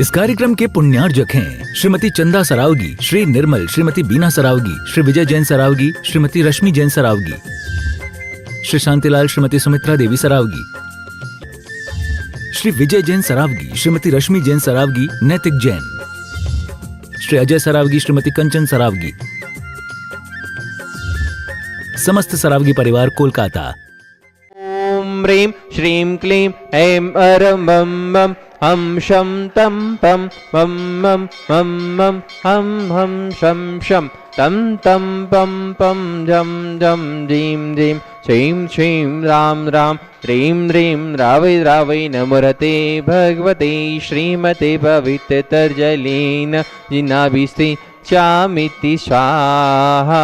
इस कार्यक्रम के पुण्यार्जक हैं श्रीमती चंदा सरावगी, श्री निर्मल, श्रीमती बीना सरावगी, श्री विजय जैन सरावगी, श्रीमती रश्मि जैन सरावगी, श्री शांतिलाल, श्रीमती सुमित्रा देवी सरावगी, श्री विजय जैन सरावगी, श्रीमती रश्मि जैन सरावगी, नैतिक जैन, श्री अजय सरावगी, श्रीमती कंचन सरावगी, समस्त सरावगी परिवार, कोलकाता। ओम ह्रीं श्रीं क्लीं ऐं अरं बम बम हम शम तम पम बम बम बम बम हम शम शम तम तम पम पम जम जम जीं जीं श्रीं श्रीं राम राम ह्रीं ह्रीं रावै रावै नमोरते भगवते श्रीमते पवित्रतर्जलेन जिनाभिस्ते चामिति स्वाहा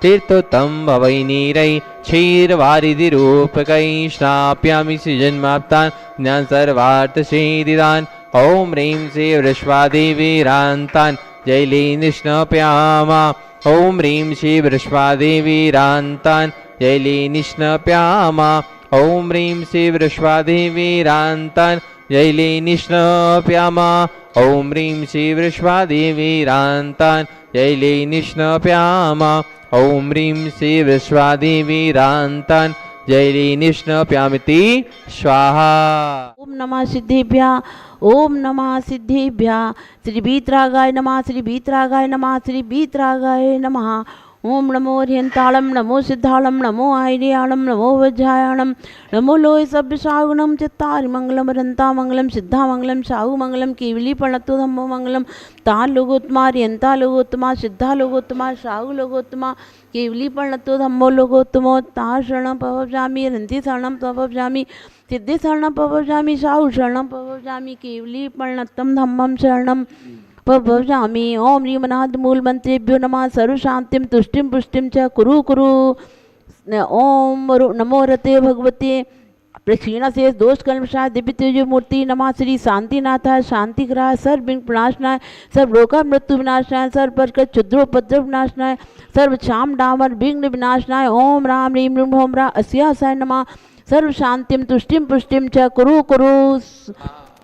तीर्थोत्तम भवै नीरै क्षीरवारिधिरूपकै स्नाप्यामि सृजन्माप्तान् ज्ञान सर्वार्थ सिद्धिदान् ॐ ह्रीं श्री वृषभादेवीरान्तान् जैलेनिष्णप्यामा ॐ ह्रीं श्री वृषभादेवीरान्तान् जैलेनिष्णप्यामा ॐ ह्रीं श्री वृषभादेवीरान्तान् जैलेनिष्णप्यामा ॐ ह्रीं श्री वृषभादेवीरान्तान् जैलेनिष्णप्यामा ॐ ह्रीं श्री वृषभादेवीरान्तान् जैलेनिष्णप्यामिति स्वाहा। ओम नमः सिद्धिभ्यः, ओम नमः सिद्धिभ्यः। श्री वीतरागाय नमः, श्री वीतरागाय नमः, श्री वीतरागाय नमः। ओम नमो ह्यंताళం, नमो सिद्धाళం, नमो आयर्याणं, नमो वज्रायाणं, नमो लोय सभ्य सागुणं चित्तारि मंगलम रंता मंगलम सिद्धा मंगलम साहु मंगलम केवली प्रणतो धम्मो मंगलम तान लोगोत्तमा ह्यंता लोगोत्तमा सिद्धा लोगोत्तमा साहु लोगोत्तमा केवली प्रणतो धम्मो लोगोत्तमो तार शरणं पवजामि रंति शरणं पवजामि सिद्धि शरणं पवजामि साहु शरणं पवजामि केवली प्रणतम धम्मं शरणं पवजामि। ओम ह्रीमनाद मूल मंत्रेभ्यो नमः। सर्व शांतिम तुष्टिम पुष्टिम च कुरु कुरु। ओम नमो रते भगवते प्रक्षीण से दोष कल्मषाय दिव्य तेज मूर्ति नमः। श्री शांतिनाथाय शांतिग्रहाय सर्व विघ्न विनाशनाय सर्व रोग मृत्यु विनाशनाय सर्व पर क्षुद्रोपद्रव विनाशनाय सर्व क्षाम डामर विघ्न विनाशनाय। ओम राम ह्रीं ह्रूं ह्रौं रा अस्यासाय नमः। सर्व शांतिम तुष्टिम पुष्टिम च कुरु कुरु।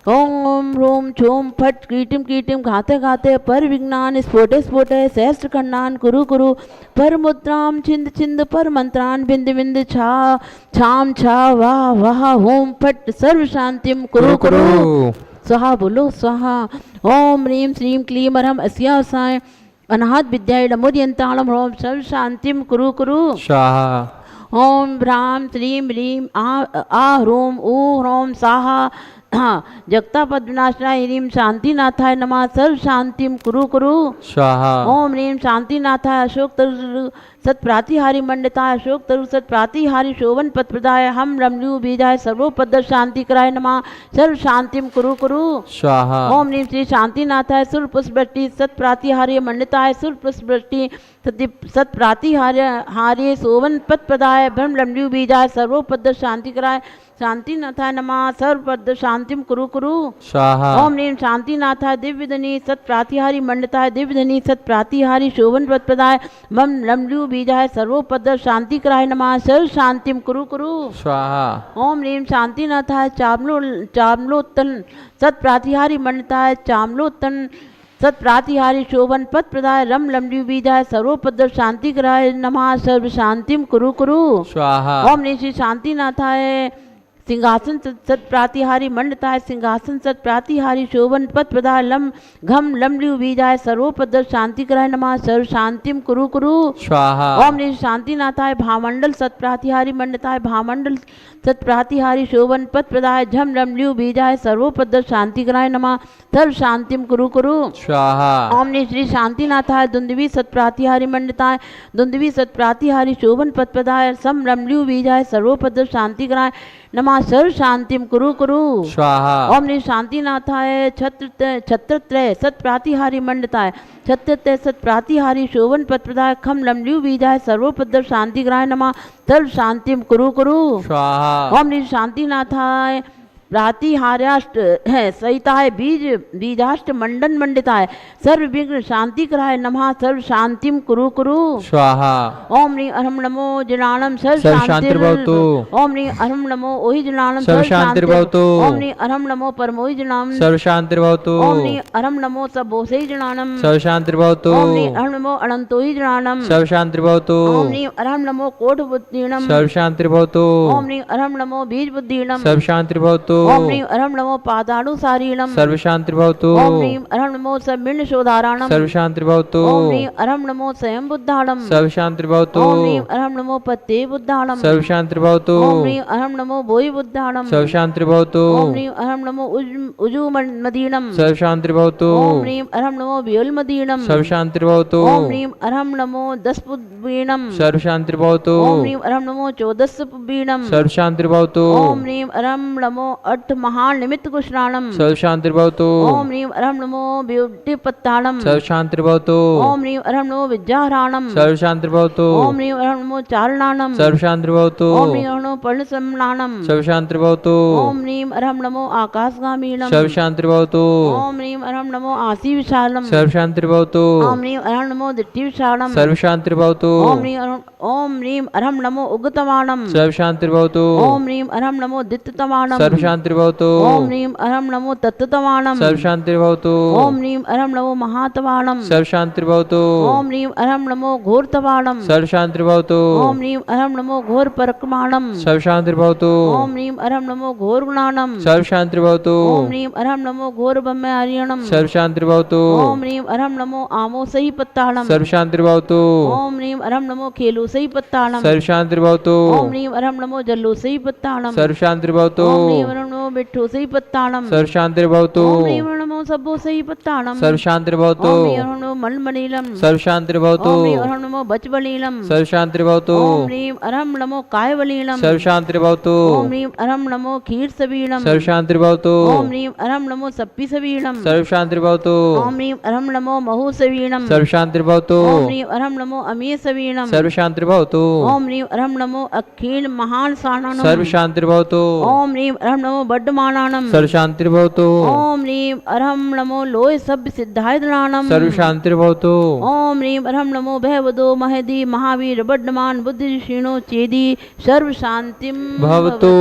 ओम ह्रूं छूं फट कीटिम कीटिम घाते घाते पर विघ्नान स्फोटे स्फोटे सहस्त्र खंडान कुरु कुरु। पर मुद्राम छिंद छिंद पर मंत्रान बिंद बिंद छा छाम छा वाह वाह होम फट सर्व शांतिम कुरु कुरु। स्वाहा बोलो स्वाहा। ओम ह्रीं श्रीं क्लीं अरहम अस्यासाय अनाहत विद्याय नमोद्यंताणं ह्रौं सर्व शांतिम कुरु कुरु। स्वाहा। ओम ह्रां श्रीं ह्रीं आ ह्रूं ऊ ह्रौं स्वाहा जगता पद्मनाशनाय ह्रीं शांतिनाथाय नमः। सर्व शांतिम कुरु कुरु स्वाहा। ओम ह्रीं शांतिनाथाय अशोक तरु सत्प्रातिहारी मंडिताय अशोक तरु सत्प्रातिहारी शोभन पदप्रदाय हम रमलू बीजाय सर्वोपद शांति कराय नमः। सर्व शांतिम कुरु कुरु स्वाहा। ओम ह्रीं श्री शांतिनाथाय सुर पुष्पवृष्टि सत्प्रातिहार्य मंडिताय सुर पुष्पवृष्टि सत्प्रातिहार्य शोभन पदप्रदाय ब्रह्म रमलू बीजाय सर्वोपद शांति कराय शांतिनाथाय नमः। सर्वपद शांतिम कुरु कुरु स्वाहा। ओम ह्रीं शांतिनाथाय दिव्यधनी सत्प्रातिहारी मंडिताय दिव्यधनी सत्प्रातिहारी शोभन पदप्रदाय मम लमलू बीजाय सर्वोपद शांति कराय नमः। सर्व शांतिम कुरु कुरु स्वाहा। ओम ह्रीं शांतिनाथाय चामलोत्तन सत्प्रातिहारी मंडिताय चामलोत्तन सत्प्रातिहारी शोभन पद प्रदाय रम लमलू बीजाय सर्वोपद शांति कराय नमः। सर्व शांतिम कुरु कुरु स्वाहा। ओम ह्रीं श्री शांतिनाथाय सिंहासन सत्प्रातिहारी मंडताय सिंहासन सत्प्रातिहारी शोभन पद प्रदाय लम घम लमलू बीजाय सर्वोपद शांति कराय नमः। सर्व शांतिम कुरु कुरु स्वाहा। ओम ह्रीं शांतिनाथाय भामंडल सत्प्रातिहारी मंडताय भामंडल सत्प्रातिहारी शोभन पद प्रदाय झम लमलू बीजाय सर्वोपद शांति कराय नमः। सर्व शांतिम कुरु कुरु स्वाहा। ओम ह्रीं श्री शांतिनाथाय दुंदुभी सत्प्रातिहारी मंडताय दुंदुभी सत्प्रातिहारी शोभन पद प्रदाय सम लमलू बीजाय सर्वोपद शांति कराय नमः। सर्व शांतिम कुरु कुरु स्वाहा। ओम ह्रीं शांतिनाथाय छत्रत्रय सत्प्रातिहारी मंडताय छत्रत्रय सत्प्रातिहारी शोभन पद प्रदाय खम लमलू बीजाय सर्वोपद शांति कराय नमः। सर्व शांतिम कुरु कुरु स्वाहा। ओम ह्रीं शांतिनाथाय प्रातिहार्याष्ट है सहिताय बीजाष्ट मंडन मंडिताय सर्व विघ्न शांति कराय नमः सर्व शांतिम कुरु कुरु स्वाहा। ओम ह्रीं अरहम नमो जनानम सर्व सर्व शांतिर्भवतु। शांतिर्भवतु। ओम ह्रीं अरहम नमो ओहि जनानम सर्व शांतिर्भवतु। ओम ह्रीं अरहम नमो परमोहि जनानम सर्व शांतिर्भवतु। ओम ह्रीं अरहम नमो सबोसै जनानम सर्व शांतिर्भवतु। ओम ह्रीं अरहम नमो अनंतोहि जनानम सर्व शांतिर्भवतु। ओम ह्रीं अरहम नमो कोट बुद्धिणम सर्व शांतिर्भवतु। ओम ह्रीं अरहम नमो बीज बुद्धिणम सर्व शांतिर्भवतु। ओम ह्रीं अरहम नमो पादानुसारीणम सर्व शांतिर्भवतु। ओम ह्रीं अरहम नमो समिर्ण शोधारणम सर्व शांतिर्भवतु। ओम ह्रीं अरहम नमो स्वयं बुद्धाणम सर्व शांतिर्भवतु। ओम ह्रीं अरहम नमो पत्ते बुद्धाणम सर्व शांतिर्भवतु। ओम ह्रीं अरहम नमो बोहि बुद्धाणम सर्व शांतिर्भवतु। ओम ह्रीं अरहम नमो उजू मदीणम सर्व शांतिर्भवतु। ओम ह्रीं अरहम नमो व्योल मदीणम सर्व शांतिर्भवतु। ओम ह्रीं अरहम नमो दसपुद्वीणम सर्व शांतिर्भवतु। ओम ह्रीं अरहम नमो चौदसपुवीणम सर्व शांतिर्भवतु। ओम ह्रीं अरहम नमो अट्ठ महान निमित्त कुशलाणम सर्व शांतिर्भवतु। ओम ह्रीं अरहम नमो ब्यूटी पत्ताणम सर्व शांतिर्भवतु। ओम ह्रीं अरहम नमो विद्याहरणम सर्व शांतिर्भवतु। ओम ह्रीं अरहम नमो चारणाणम सर्व शांतिर्भवतु। ओम ह्रीं अरहम नमो पर्णसमनाणम सर्व शांतिर्भवतु। ओम ह्रीं अरहम नमो आकाशगामीणम सर्व शांतिर्भवतु। ओम ह्रीं अरहम नमो आसी विशालम सर्व शांतिर्भवतु। ओम ह्रीं अरहम नमो दिट्टि विशालम सर्व शांतिर्भवतु। ओम ह्रीं अरहम नमो उग्गतमाणम सर्व शांतिर्भवतु। ओम ह्रीं अरहम नमो दित्ततमाणम सर्व शांतिर्भवतु। ओम ह्रीं अरहम नमो तत्ततमाणम सर्व शांतिर्भवतु। ओम ह्रीं अरहम नमो महातवाणम सर्व शांतिर्भवतु। ओम ह्रीं अरहम नमो घोरतवाणम सर्व शांतिर्भवतु। ओम ह्रीं अरहम नमो घोर परक्रमाणम सर्व शांतिर्भवतु। ओम ह्रीं अरहम नमो घोर गुणाणम सर्व शांतिर्भवतु। ओम ह्रीं अरहम नमो घोर ब्रह्मचारिणम सर्व शांतिर्भवतु। ओम ह्रीं अरहम नमो आमोसहि पत्ताणम सर्व शांतिर्भवतु। ओम ह्रीं अरहम नमो खेलोसहि पत्ताणम सर्व शांतिर्भवतु। ओम ह्रीं अरहम नमो जल्लोसहि पत्ताणम सर्व शांतिर्भवतु। ओम ह्रीं अरहम नमो बिट्ठोसहि पत्ताणम सर्व शांतिर्भवतु। ओम ह्रीं अरहम नमो सब्बोसहि पत्ताणम सर्व शांतिर्भवतु। ओम ह्रीं अरहम नमो मलमणीलम सर्व शांतिर्भवतु। ओम ह्रीं अरहम नमो बचबलीलम सर्व शांतिर्भवतु। ओम ह्रीं अरहम नमो कायवलीलम सर्व शांतिर्भवतु। ओम ह्रीं अरहम नमो क्षीरसवीणम सर्व शांतिर्भवतु। ओम ह्रीं अरहम नमो सप्पीसवीणम सर्व शांतिर्भवतु। ओम ह्रीं अरहम नमो महुसवीणम सर्व शांतिर्भवतु। ओम ह्रीं अरहम नमो अमीयसवीणम सर्व शांतिर्भवतु। ओम ह्रीं अरहम नमो अखील महान साननम सर्व शांतिर्भवतु। ओम ह्रीं अरहम नमो बड्डमानानम सर्व शांतिर्भवतु। ओम ह्रीं अरहम नमो लोय सभ्य सिद्धायदनानम सर्व शांतिर्भवतु। ओम ह्रीं अरहम नमो भयवदो महदी महावीर बड्डमान बुद्धि क्षीणो चेदी सर्व शांतिम भवतु।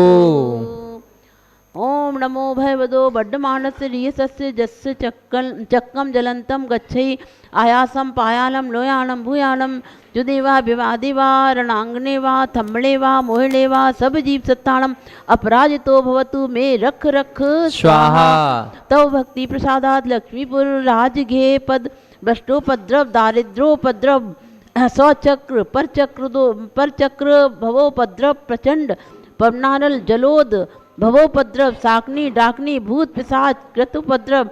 ओम नमो भयवदो बड्डमानस्य रियसस्य जस्य चक्कम जलंतम गच्छै आयासम पायालम लोयानम भूयानम जुदे वा विवादे वा रणांगने वा थम्बड़े वा मोहिड़े वा सब जीव सत्ताणम अपराजितो भवतु मे रख रख स्वाहा। तव भक्ति प्रसादात लक्ष्मीपुर राजघे पद भ्रष्टोपद्रव दारिद्रोपद्रव सौचक्र परचक्र भवोपद्रव प्रचंड पवनानल जलोद भवोपद्रव साकनी डाकनी भूत पिशाच कृतुपद्रव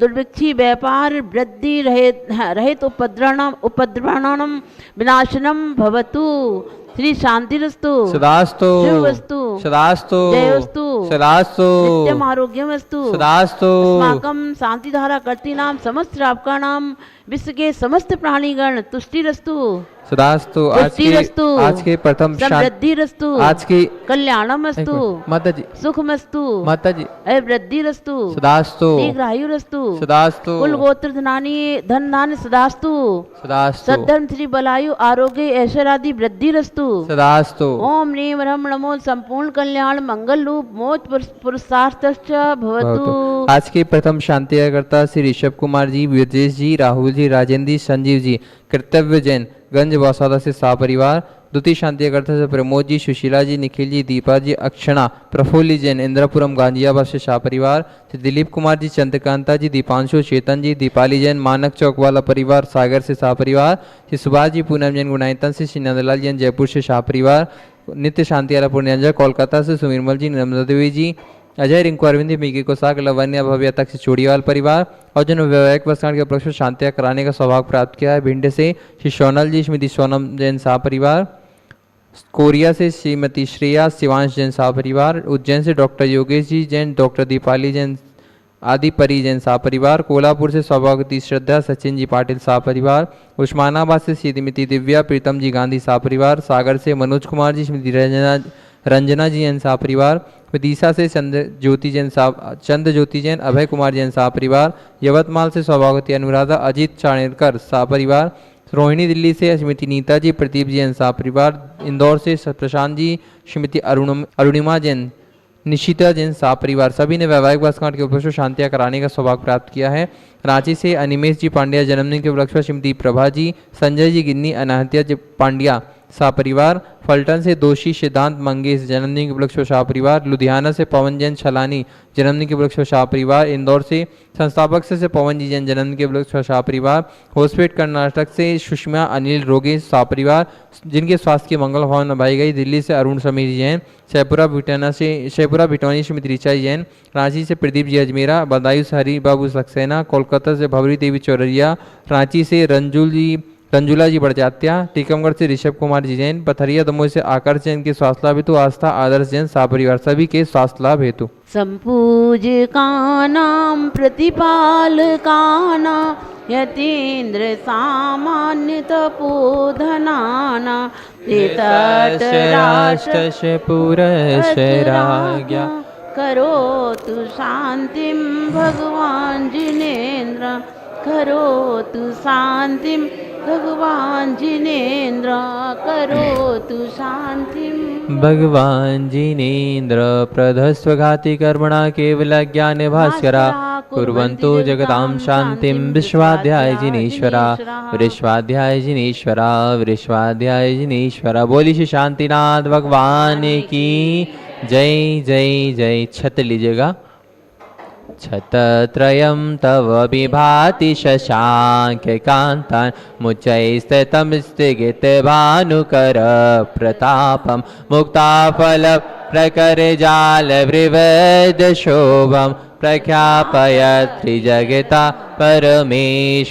दुर्भिक्षी व्यापार वृद्धि रहित उपद्रवाणाम विनाशनम भवतु। श्री शांतिरस्तु सदास्तु शिवस्तु सदास्तु जयोस्तु सदास्तु नित्यम आरोग्यमस्तु सदास्तु। अस्माकं शांतिधारा करती नाम समस्त आपका नाम विश्व के समस्त प्राणीगण तुष्टिरस्तु सदास्तु। आज के प्रथम समृद्धिरस्तु आज की कल्याणमस्तु माता जी सुखमस्तु माता जी वृद्धिरस्तु सदास्तु दीर्घायुरस्तु सदास्तु कुल गोत्र धनानी धन धान्य सदास्तु सदास्तु सद्धर्म श्री बलायु आरोग्य ऐश्वर्यादि वृद्धिरस्तु सदास्तु। ओम ह्रीं अरहम नमो संपूर्ण कल्याण मंगल रूप मोक्ष पुरुषार्थश्च भवतु। आज के प्रथम शांतिकर्ता श्री ऋषभ कुमार जी, विजेश जी, राहुल जी, राजेंद्र जी, संजीव जी, कर्तव्य जैन गंज बौसादा से सपरिवार। द्वितीय शांतिकर्ता से प्रमोद जी, सुशीला जी, निखिल जी, दीपा जी, अक्षणा, प्रफुल्ली जैन, इंद्रपुरम गांजियाबाद से सपरिवार। श्री दिलीप कुमार जी, चंद्रकांता जी, दीपांशु, चेतन जी, दीपाली जैन, मानक चौक वाला परिवार सागर से सपरिवार। श्री सुभाष जी, पूनम जैन गुणायतन से, श्री नंदलाल जैन जयपुर से सपरिवार। नित्य शांति आला पूर्णियांजन कोलकाता से, सुमिरमल जी, नर्मदा देवी जी, अजय रिंकू अरविंद मिगी कोसाक लवन्य भव्य तक से चूड़ीवाल परिवार। और जिन वैवाहिक वर्षगांठ के उपलक्ष्य में शांतियाँ कराने का सौभाग्य प्राप्त किया है भिंड से श्री सोनल जी, श्रीमती सोनम जैन शाह परिवार। कोरिया से श्रीमती श्रेया शिवांश जैन शाह परिवार। उज्जैन से डॉक्टर योगेश जी जैन, डॉक्टर दीपाली जैन, आदि परी जैन शाह परिवार। कोल्हापुर से सौभाग्यवती श्रद्धा सचिन जी पाटिल शाह परिवार। उस्मानाबाद से श्रीमती दिव्या प्रीतम जी गांधी शाह परिवार। सागर से मनोज कुमार जी, श्रीमती रंजना जी जैन साह परिवार, विदिशा से चंद्र ज्योति जैन, अभय कुमार जैन साह परिवार, यवतमाल से सौभाग्यवती अनुराधा, अजीत चाणेरकर साह परिवार, रोहिणी दिल्ली से श्रीमती नीता जी, प्रदीप जैन साह परिवार, इंदौर से प्रशांत जी, श्रीमती अरुणिमा जैन, निशिता जैन साह परिवार, सभी ने वैवाहिक वर्षगांठ के उपलक्ष्य में शांतियां कराने का सौभाग्य प्राप्त किया है। रांची से अनिमेश जी पांड्या जन्मदिन के उपलक्ष्य में श्रीमती प्रभा जी, संजय जी गिन्नी, अनाहत्या जी पांड्या शाह परिवार, फलटन से दोषी सिद्धांत मंगेश जन्मदिन के उपलक्ष्य में शाह परिवार, लुधियाना से पवन जैन छलानी जन्मदिन के उपलक्ष्य में शाह परिवार, इंदौर से संस्थापक से पवन जी जैन जन्मदिन के उपलक्ष्य में शाह परिवार, होसपेट कर्नाटक से सुषमा अनिल रोगे शाह परिवार जिनके स्वास्थ्य की मंगल भावना निभाई गई, दिल्ली से अरुण समीर जैन, शेपुरा भिटौनी श्रीमती ऋचा जैन, रांची से प्रदीप जी अजमेरा, बदायूं से हरी बाबू सक्सेना, कोलकाता से भवरी देवी चौररिया, रांची से रंजुला जी बड़जात्या, टीकमगढ़ से ऋषभ कुमार जी जैन, पथरिया दमोह से आकर्ष जैन के स्वास्थ्य लाभ हेतु, आस्था आदर्श जैन साह परिवार सभी के स्वास्थ्य लाभ हेतु। सम्पूज्यकानां प्रतिपालकानां यतीन्द्र सामान्य तपोधनानां धृतराष्ट्रस्य पुरशराज्ञा करोतु शान्तिं भगवान् जिनेन्द्र, करोतु शान्तिं भगवान् जिनेन्द्र, करोतु शान्तिं भगवान् जिनेन्द्र। प्रधस्वघाति कर्मणा केवल ज्ञान भास्करा कुर्वन्तु जगतां शान्तिं विश्वाध्याय जिनेश्वरा, विश्वाध्याय जिनेश्वरा, विश्वाध्याय जिनेश्वरा। बोली श्री शांतिनाथ भगवान की जय जय जय। छत लीजिएगा। छतत्रयं तव विभाति शशाङ्ककान्तान् मुच्चैस्थितं स्थिगितभानुकर प्रतापं मुक्ताफलप्रकरजालवृवदशोभं प्रख्यापयत् त्रिजगता परमेश्वरत्वम्।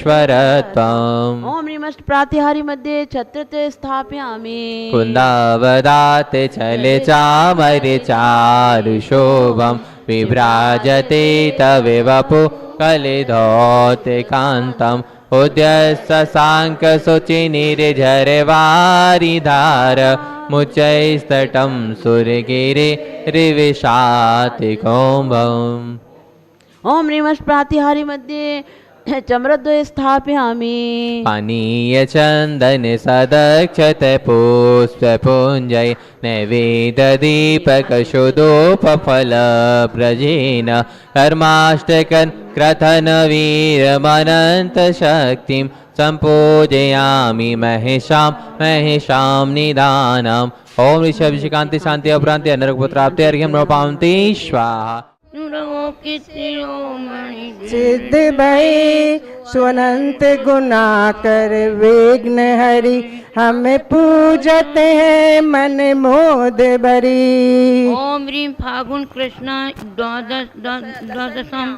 ओम नमः प्रातिहारी मध्ये छत्रते स्थापयामि। कुन्दावदाते चले चामरे चारुशोभं विभ्राजते तवे वपु कलिधौते कान्तम् उद्यस्साङ्कशुचिनिर्झरवारिधार मुच्चैस्तटं सुरगिरे रिविशाति कौम्भम्। ओम नमः प्रातिहारी मध्ये चम्रद्वये स्थापयामि। पानीय चंदन सदक्षत पुष्पपुञ्जै नैवेद्यदीपकशुधोपफल व्रजेन कर्माष्टकन् क्रथन वीरमनन्तशक्तिं सम्पूजयामि महेशां निदानम्। ओम ऋषभिषिकान्ति शान्ति अपरान्ति अनरकपुत्राप्ति अर्घ्यं नमपान्ति स्वाहा। सिद्ध भई स्वनंत गुना कर विघ्न हरि हमें पूजते हैं मन मोद भरी। ओम ह्रीं फागुन कृष्ण द्वादशम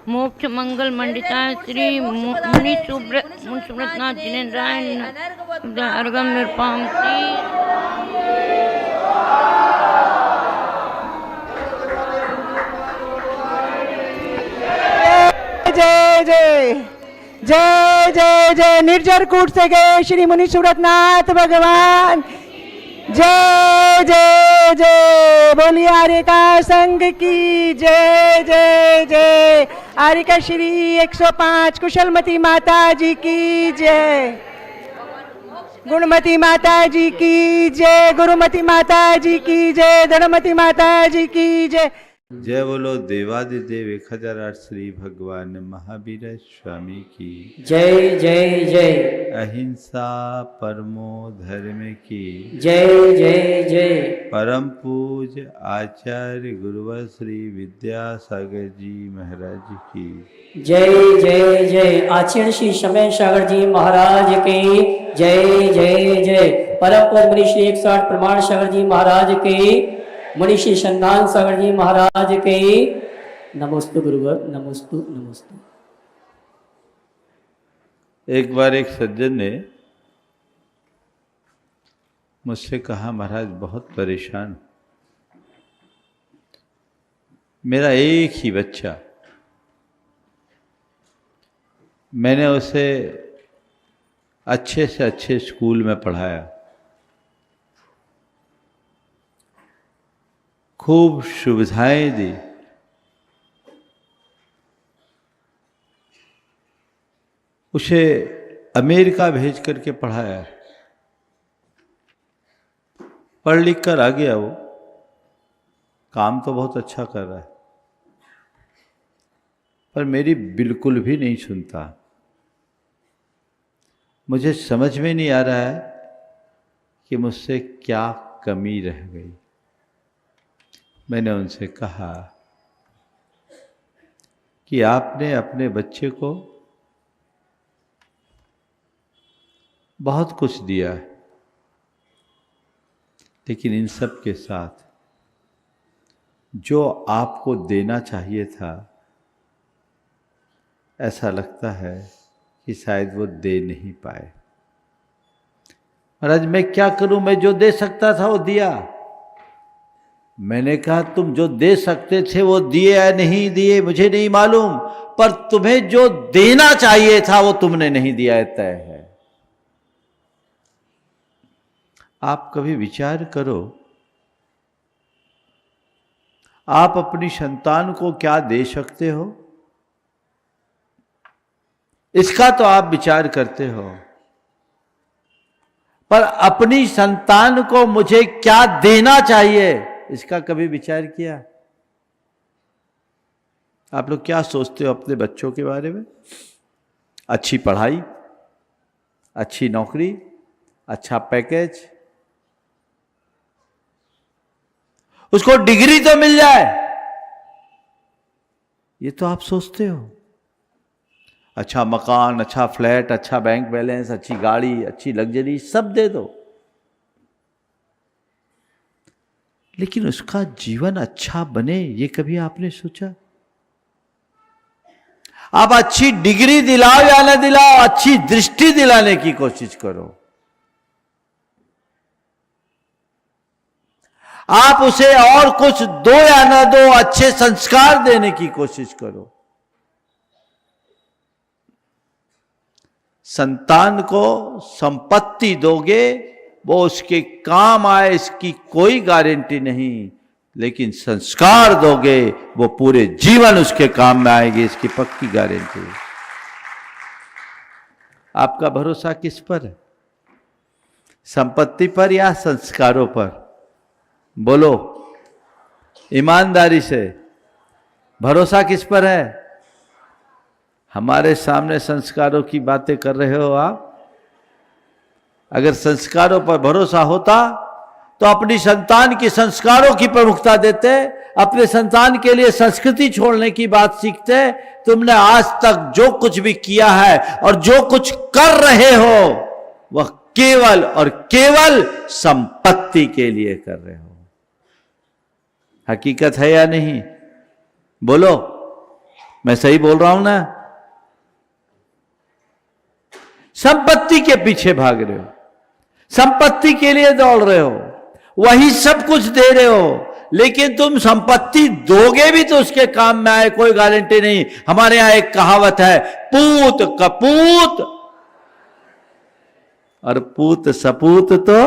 मोक्ष मंगल मंडिता श्री मुनि सुब्रतनाथ जिनेन्द्राय अर्घम निर्पामति। जय जय जय जय जय। निर्जर कूट से गए श्री मुनि सुब्रतनाथ भगवान जय जय जय। बोलिए आर्यका संघ की जय जय जय। आर्यका श्री 105 कुशलमती माता जी की जय, गुणमती माता जी की जय, गुरुमती माता जी की जय, दृढ़मती माता जी की जय। जय बोलो देवादिदेव 1008 श्री भगवान महावीर स्वामी की जय जय जय। अहिंसा परमो धर्म की जय जय जय। परम पूज्य आचार्य गुरुवर श्री विद्यासागर जी महाराज की जय जय जय। आचार्य श्री समय सागर जी महाराज के जय जय जय। परम पूज्य मुनि श्री 108 प्रमाण सागर जी महाराज के, मुनि श्री संधान सागर जी महाराज के नमोस्तु गुरुवर, नमोस्तु नमोस्तु। एक बार एक सज्जन ने मुझसे कहा, महाराज बहुत परेशान, मेरा एक ही बच्चा, मैंने उसे अच्छे से अच्छे स्कूल में पढ़ाया, खूब सुविधाएं दी, उसे अमेरिका भेज करके पढ़ाया, पढ़ लिख कर आ गया, वो काम तो बहुत अच्छा कर रहा है, पर मेरी बिल्कुल भी नहीं सुनता। मुझे समझ में नहीं आ रहा है कि मुझसे क्या कमी रह गई। मैंने उनसे कहा कि आपने अपने बच्चे को बहुत कुछ दिया है, लेकिन इन सब के साथ जो आपको देना चाहिए था, ऐसा लगता है कि शायद वो दे नहीं पाए। महाराज मैं क्या करूं, मैं जो दे सकता था वो दिया। मैंने कहा तुम जो दे सकते थे वो दिए या नहीं दिए मुझे नहीं मालूम, पर तुम्हें जो देना चाहिए था वो तुमने नहीं दिया, तय है। आप कभी विचार करो, आप अपनी संतान को क्या दे सकते हो, इसका तो आप विचार करते हो, पर अपनी संतान को मुझे क्या देना चाहिए, इसका कभी विचार किया? आप लोग क्या सोचते हो अपने बच्चों के बारे में? अच्छी पढ़ाई, अच्छी नौकरी, अच्छा पैकेज, उसको डिग्री तो मिल जाए, ये तो आप सोचते हो। अच्छा मकान, अच्छा फ्लैट, अच्छा बैंक बैलेंस, अच्छी गाड़ी, अच्छी लग्जरी, सब दे दो, लेकिन उसका जीवन अच्छा बने ये कभी आपने सोचा? आप अच्छी डिग्री दिलाओ या न दिलाओ, अच्छी दृष्टि दिलाने की कोशिश करो। आप उसे और कुछ दो या न दो, अच्छे संस्कार देने की कोशिश करो। संतान को संपत्ति दोगे, वो उसके काम आए इसकी कोई गारंटी नहीं, लेकिन संस्कार दोगे वो पूरे जीवन उसके काम में आएगी, इसकी पक्की गारंटी है। आपका भरोसा किस पर है? संपत्ति पर या संस्कारों पर? बोलो ईमानदारी से, भरोसा किस पर है? हमारे सामने संस्कारों की बातें कर रहे हो आप। अगर संस्कारों पर भरोसा होता तो अपनी संतान की संस्कारों की प्रमुखता देते, अपने संतान के लिए संस्कृति छोड़ने की बात सीखते। तुमने आज तक जो कुछ भी किया है और जो कुछ कर रहे हो वह केवल और केवल संपत्ति के लिए कर रहे हो। हकीकत है या नहीं? बोलो, मैं सही बोल रहा हूं ना? संपत्ति के पीछे भाग रहे हो, संपत्ति के लिए दौड़ रहे हो, वही सब कुछ दे रहे हो, लेकिन तुम संपत्ति दोगे भी तो उसके काम में आए कोई गारंटी नहीं। हमारे यहां एक कहावत है, पूत कपूत और पूत सपूत। तो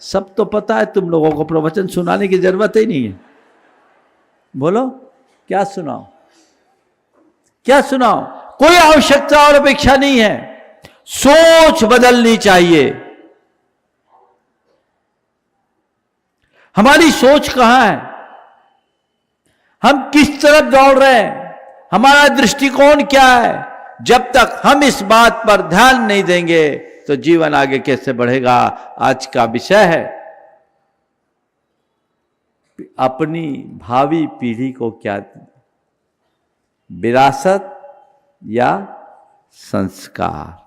सब तो पता है, तुम लोगों को प्रवचन सुनाने की जरूरत ही नहीं है। बोलो क्या सुनाओ, क्या सुनाओ? कोई आवश्यकता और अपेक्षा नहीं है। सोच बदलनी चाहिए। हमारी सोच कहां है? हम किस तरफ दौड़ रहे हैं? हमारा दृष्टिकोण क्या है? जब तक हम इस बात पर ध्यान नहीं देंगे तो जीवन आगे कैसे बढ़ेगा? आज का विषय है अपनी भावी पीढ़ी को क्या, विरासत या संस्कार?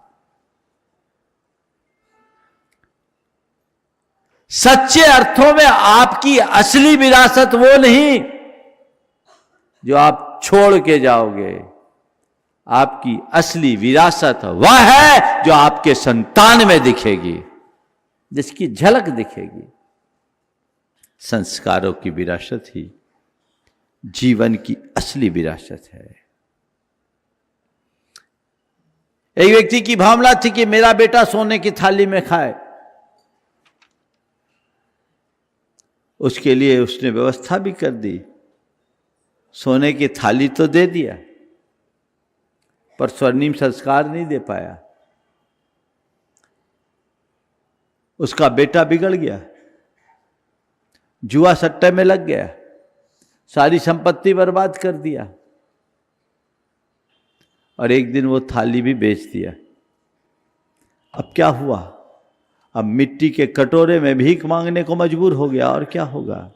सच्चे अर्थों में आपकी असली विरासत वो नहीं जो आप छोड़ के जाओगे। आपकी असली विरासत वह है जो आपके संतान में दिखेगी, जिसकी झलक दिखेगी। संस्कारों की विरासत ही जीवन की असली विरासत है। एक व्यक्ति की भावना थी कि मेरा बेटा सोने की थाली में खाए। उसके लिए उसने व्यवस्था भी कर दी, सोने की थाली तो दे दिया, पर स्वर्णिम संस्कार नहीं दे पाया। उसका बेटा बिगड़ गया, जुआ सट्टे में लग गया, सारी संपत्ति बर्बाद कर दिया, और एक दिन वो थाली भी बेच दिया। अब क्या हुआ? अब मिट्टी के कटोरे में भीख मांगने को मजबूर हो गया, और क्या होगा?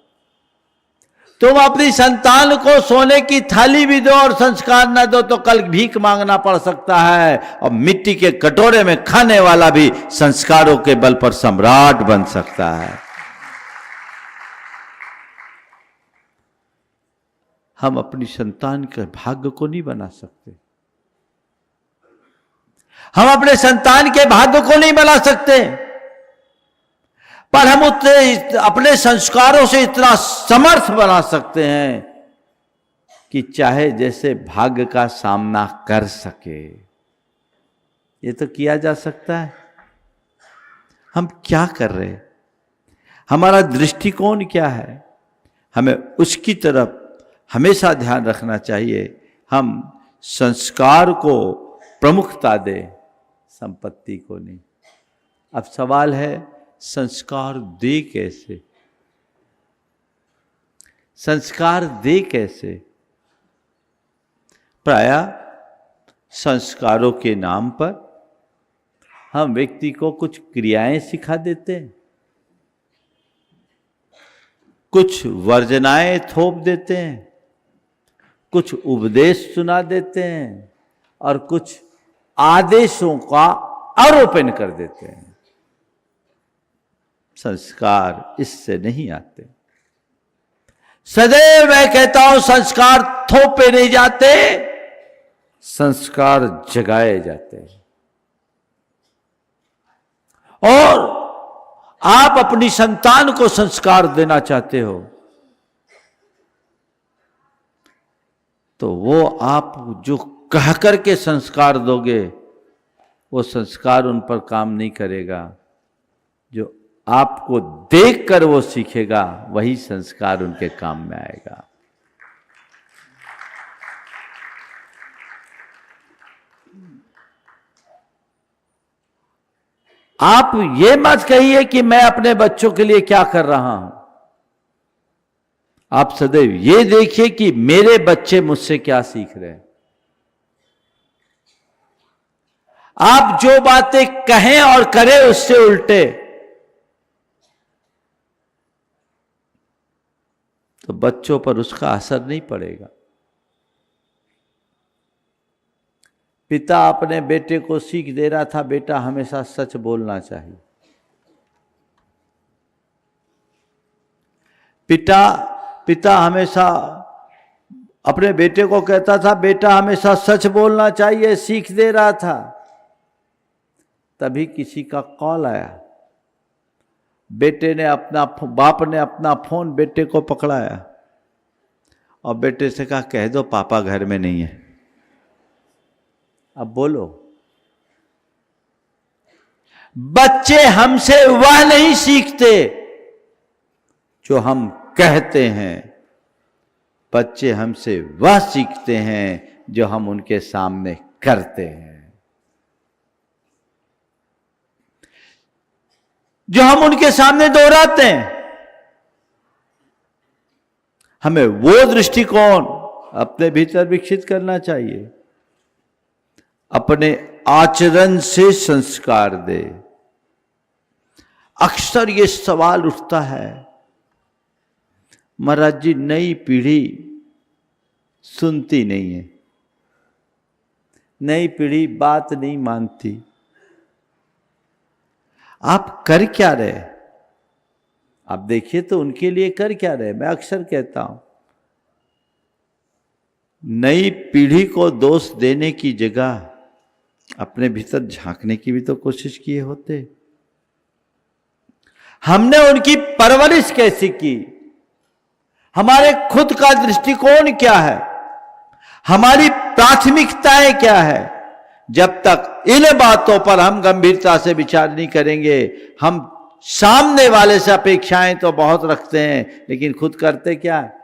तुम अपनी संतान को सोने की थाली भी दो और संस्कार न दो तो कल भीख मांगना पड़ सकता है, और मिट्टी के कटोरे में खाने वाला भी संस्कारों के बल पर सम्राट बन सकता है। हम अपनी संतान के भाग्य को नहीं बना सकते, हम अपने संतान के भाग्य को नहीं बना सकते, पर हम उतने अपने संस्कारों से इतना समर्थ बना सकते हैं कि चाहे जैसे भाग्य का सामना कर सके। ये तो किया जा सकता है। हम क्या कर रहे हैं? हमारा दृष्टिकोण क्या है? हमें उसकी तरफ हमेशा ध्यान रखना चाहिए। हम संस्कार को प्रमुखता दें, संपत्ति को नहीं। अब सवाल है, संस्कार दे कैसे? संस्कार दे कैसे? प्रायः संस्कारों के नाम पर हम व्यक्ति को कुछ क्रियाएं सिखा देते हैं, कुछ वर्जनाएं थोप देते हैं, कुछ उपदेश सुना देते हैं, और कुछ आदेशों का आरोपण कर देते हैं। संस्कार इससे नहीं आते। सदैव मैं कहता हूं, संस्कार थोपे नहीं जाते, संस्कार जगाए जाते हैं। और आप अपनी संतान को संस्कार देना चाहते हो तो वो आप जो कह करके संस्कार दोगे, वो संस्कार उन पर काम नहीं करेगा। जो आपको देखकर वो सीखेगा, वही संस्कार उनके काम में आएगा। आप ये मत कहिए कि मैं अपने बच्चों के लिए क्या कर रहा हूं। आप सदैव ये देखिए कि मेरे बच्चे मुझसे क्या सीख रहे हैं। आप जो बातें कहें और करें उससे उल्टे, तो बच्चों पर उसका असर नहीं पड़ेगा। पिता अपने बेटे को सीख दे रहा था, बेटा हमेशा सच बोलना चाहिए। पिता हमेशा अपने बेटे को कहता था, बेटा हमेशा सच बोलना चाहिए, सीख दे रहा था। तभी किसी का कॉल आया, बाप ने अपना फोन बेटे को पकड़ाया और बेटे से कहा, कह दो पापा घर में नहीं है, अब बोलो। बच्चे हमसे वह नहीं सीखते जो हम कहते हैं, बच्चे हमसे वह सीखते हैं जो हम उनके सामने करते हैं, जो हम उनके सामने दोहराते हैं। हमें वो दृष्टिकोण अपने भीतर विकसित करना चाहिए। अपने आचरण से संस्कार दे। अक्सर ये सवाल उठता है, महाराज जी नई पीढ़ी सुनती नहीं है, नई पीढ़ी बात नहीं मानती, आप कर क्या रहे? आप देखिए तो उनके लिए कर क्या रहे? मैं अक्सर कहता हूं, नई पीढ़ी को दोष देने की जगह अपने भीतर झांकने की भी तो कोशिश किए होते। हमने उनकी परवरिश कैसी की? हमारे खुद का दृष्टिकोण क्या है? हमारी प्राथमिकताएं क्या है? जब तक इन बातों पर हम गंभीरता से विचार नहीं करेंगे, हम सामने वाले से अपेक्षाएं तो बहुत रखते हैं, लेकिन खुद करते क्या है?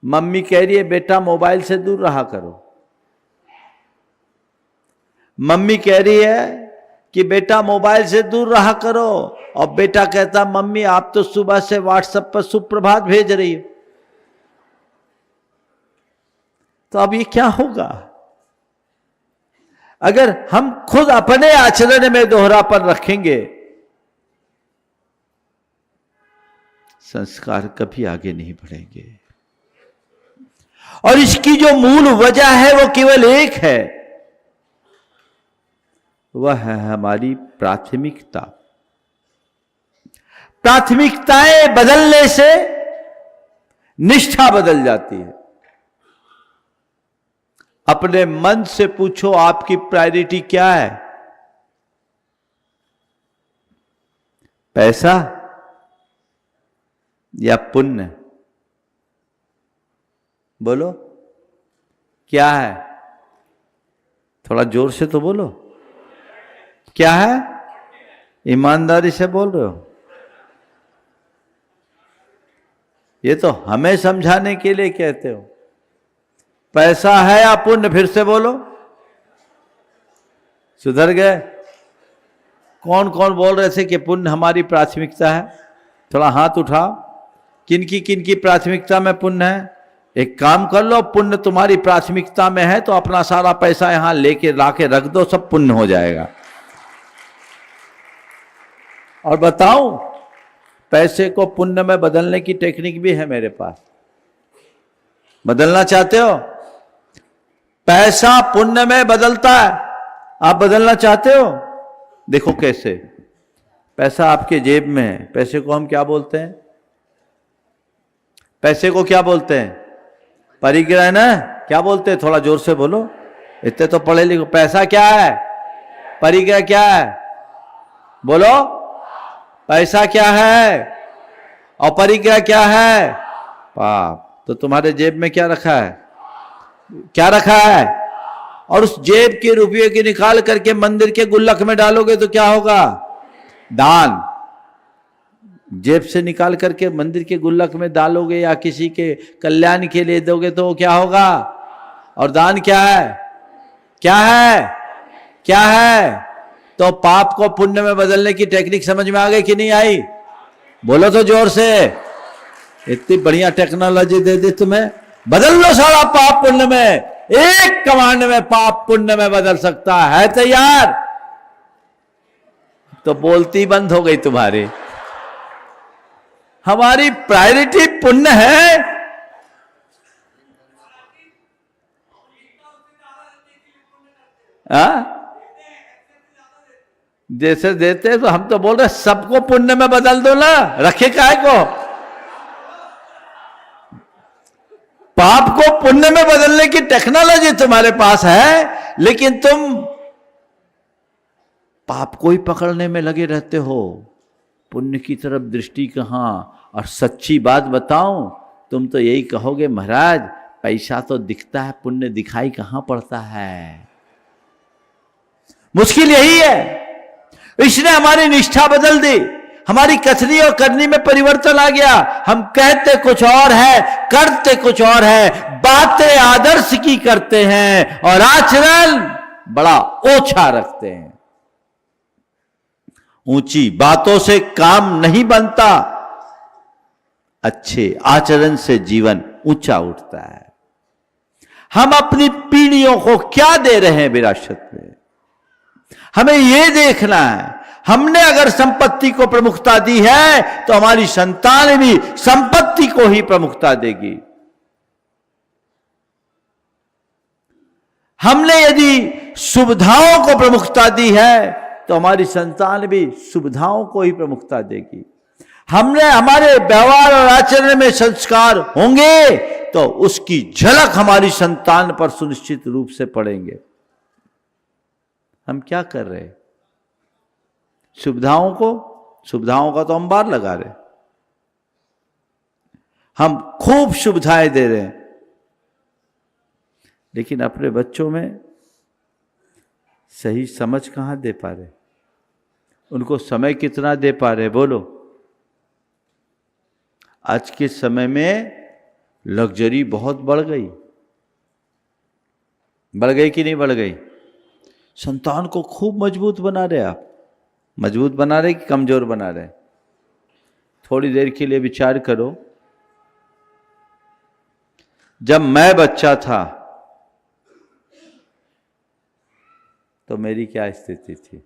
मम्मी कह रही है बेटा मोबाइल से दूर रहा करो, मम्मी कह रही है कि बेटा मोबाइल से दूर रहा करो, और बेटा कहता मम्मी आप तो सुबह से व्हाट्सएप पर सुप्रभात भेज रही हो। तो अब ये क्या होगा? अगर हम खुद अपने आचरण में दोहरापन रखेंगे, संस्कार कभी आगे नहीं बढ़ेंगे। और इसकी जो मूल वजह है वो केवल एक है, वह है हमारी प्राथमिकता। प्राथमिकताएं बदलने से निष्ठा बदल जाती है। अपने मन से पूछो आपकी प्रायोरिटी क्या है? पैसा या पुण्य? बोलो क्या है? थोड़ा जोर से तो बोलो, क्या है? ईमानदारी से बोल रहे हो? ये तो हमें समझाने के लिए कहते हो। पैसा है या पुण्य? फिर से बोलो। सुधर गए? कौन कौन बोल रहे थे कि पुण्य हमारी प्राथमिकता है? थोड़ा हाथ उठाओ। किनकी प्राथमिकता में पुण्य है? एक काम कर लो, पुण्य तुम्हारी प्राथमिकता में है तो अपना सारा पैसा यहां लेके लाके रख दो, सब पुण्य हो जाएगा। और बताऊं, पैसे को पुण्य में बदलने की टेक्निक भी है मेरे पास। बदलना चाहते हो? पैसा पुण्य में बदलता है। आप बदलना चाहते हो? देखो कैसे। पैसा आपके जेब में है। पैसे को हम क्या बोलते हैं? पैसे को क्या बोलते हैं? परिग्रह ना? क्या बोलते हैं? थोड़ा जोर से बोलो, इतने तो पढ़े लिखो। पैसा क्या है? परिग्रह क्या है? बोलो। पैसा क्या है और परिग्रह क्या है? पाप। तो तुम्हारे जेब में क्या रखा है? क्या रखा है? और उस जेब के रुपये की निकाल करके मंदिर के गुल्लक में डालोगे तो क्या होगा? दान। जेब से निकाल करके मंदिर के गुल्लक में डालोगे या किसी के कल्याण के लिए दोगे तो वो क्या होगा? और दान क्या है? क्या है? क्या है? तो पाप को पुण्य में बदलने की टेक्निक समझ में आ गई कि नहीं आई? बोलो तो जोर से। इतनी बढ़िया टेक्नोलॉजी दे दी तुम्हें, बदल लो सारा पाप पुण्य में। एक कमांड में पाप पुण्य में बदल सकता है। तैयार? तो बोलती बंद हो गई तुम्हारी। हमारी प्रायोरिटी पुण्य है। जैसे देते तो हम तो बोल रहे सबको पुण्य में बदल दो ना, रखे काहे को? पाप को पुण्य में बदलने की टेक्नोलॉजी तुम्हारे पास है, लेकिन तुम पाप को ही पकड़ने में लगे रहते हो। पुण्य की तरफ दृष्टि कहां? और सच्ची बात बताऊं, तुम तो यही कहोगे महाराज पैसा तो दिखता है, पुण्य दिखाई कहां पड़ता है। मुश्किल यही है। इसने हमारी निष्ठा बदल दी, हमारी कथनी और करनी में परिवर्तन आ गया। हम कहते कुछ और है, करते कुछ और है। बातें आदर्श की करते हैं और आचरण बड़ा ओछा रखते हैं। ऊंची बातों से काम नहीं बनता, अच्छे आचरण से जीवन ऊंचा उठता है। हम अपनी पीढ़ियों को क्या दे रहे हैं विरासत में, हमें यह देखना है। हमने अगर संपत्ति को प्रमुखता दी है तो हमारी संतान भी संपत्ति को ही प्रमुखता देगी। हमने यदि सुविधाओं को प्रमुखता दी है तो हमारी संतान भी सुविधाओं को ही प्रमुखता देगी। हमने हमारे व्यवहार और आचरण में संस्कार होंगे तो उसकी झलक हमारी संतान पर सुनिश्चित रूप से पड़ेंगे। हम क्या कर रहे हैं? सुविधाओं का तो हम बार लगा रहे, हम खूब सुविधाएं दे रहे हैं, लेकिन अपने बच्चों में सही समझ कहाँ दे पा रहे, उनको समय कितना दे पा रहे, बोलो। आज के समय में लग्जरी बहुत बढ़ गई कि नहीं बढ़ गई? संतान को खूब मजबूत बना रहे आप। मजबूत बना रहे कि कमजोर बना रहे? थोड़ी देर के लिए विचार करो, जब मैं बच्चा था तो मेरी क्या स्थिति थी,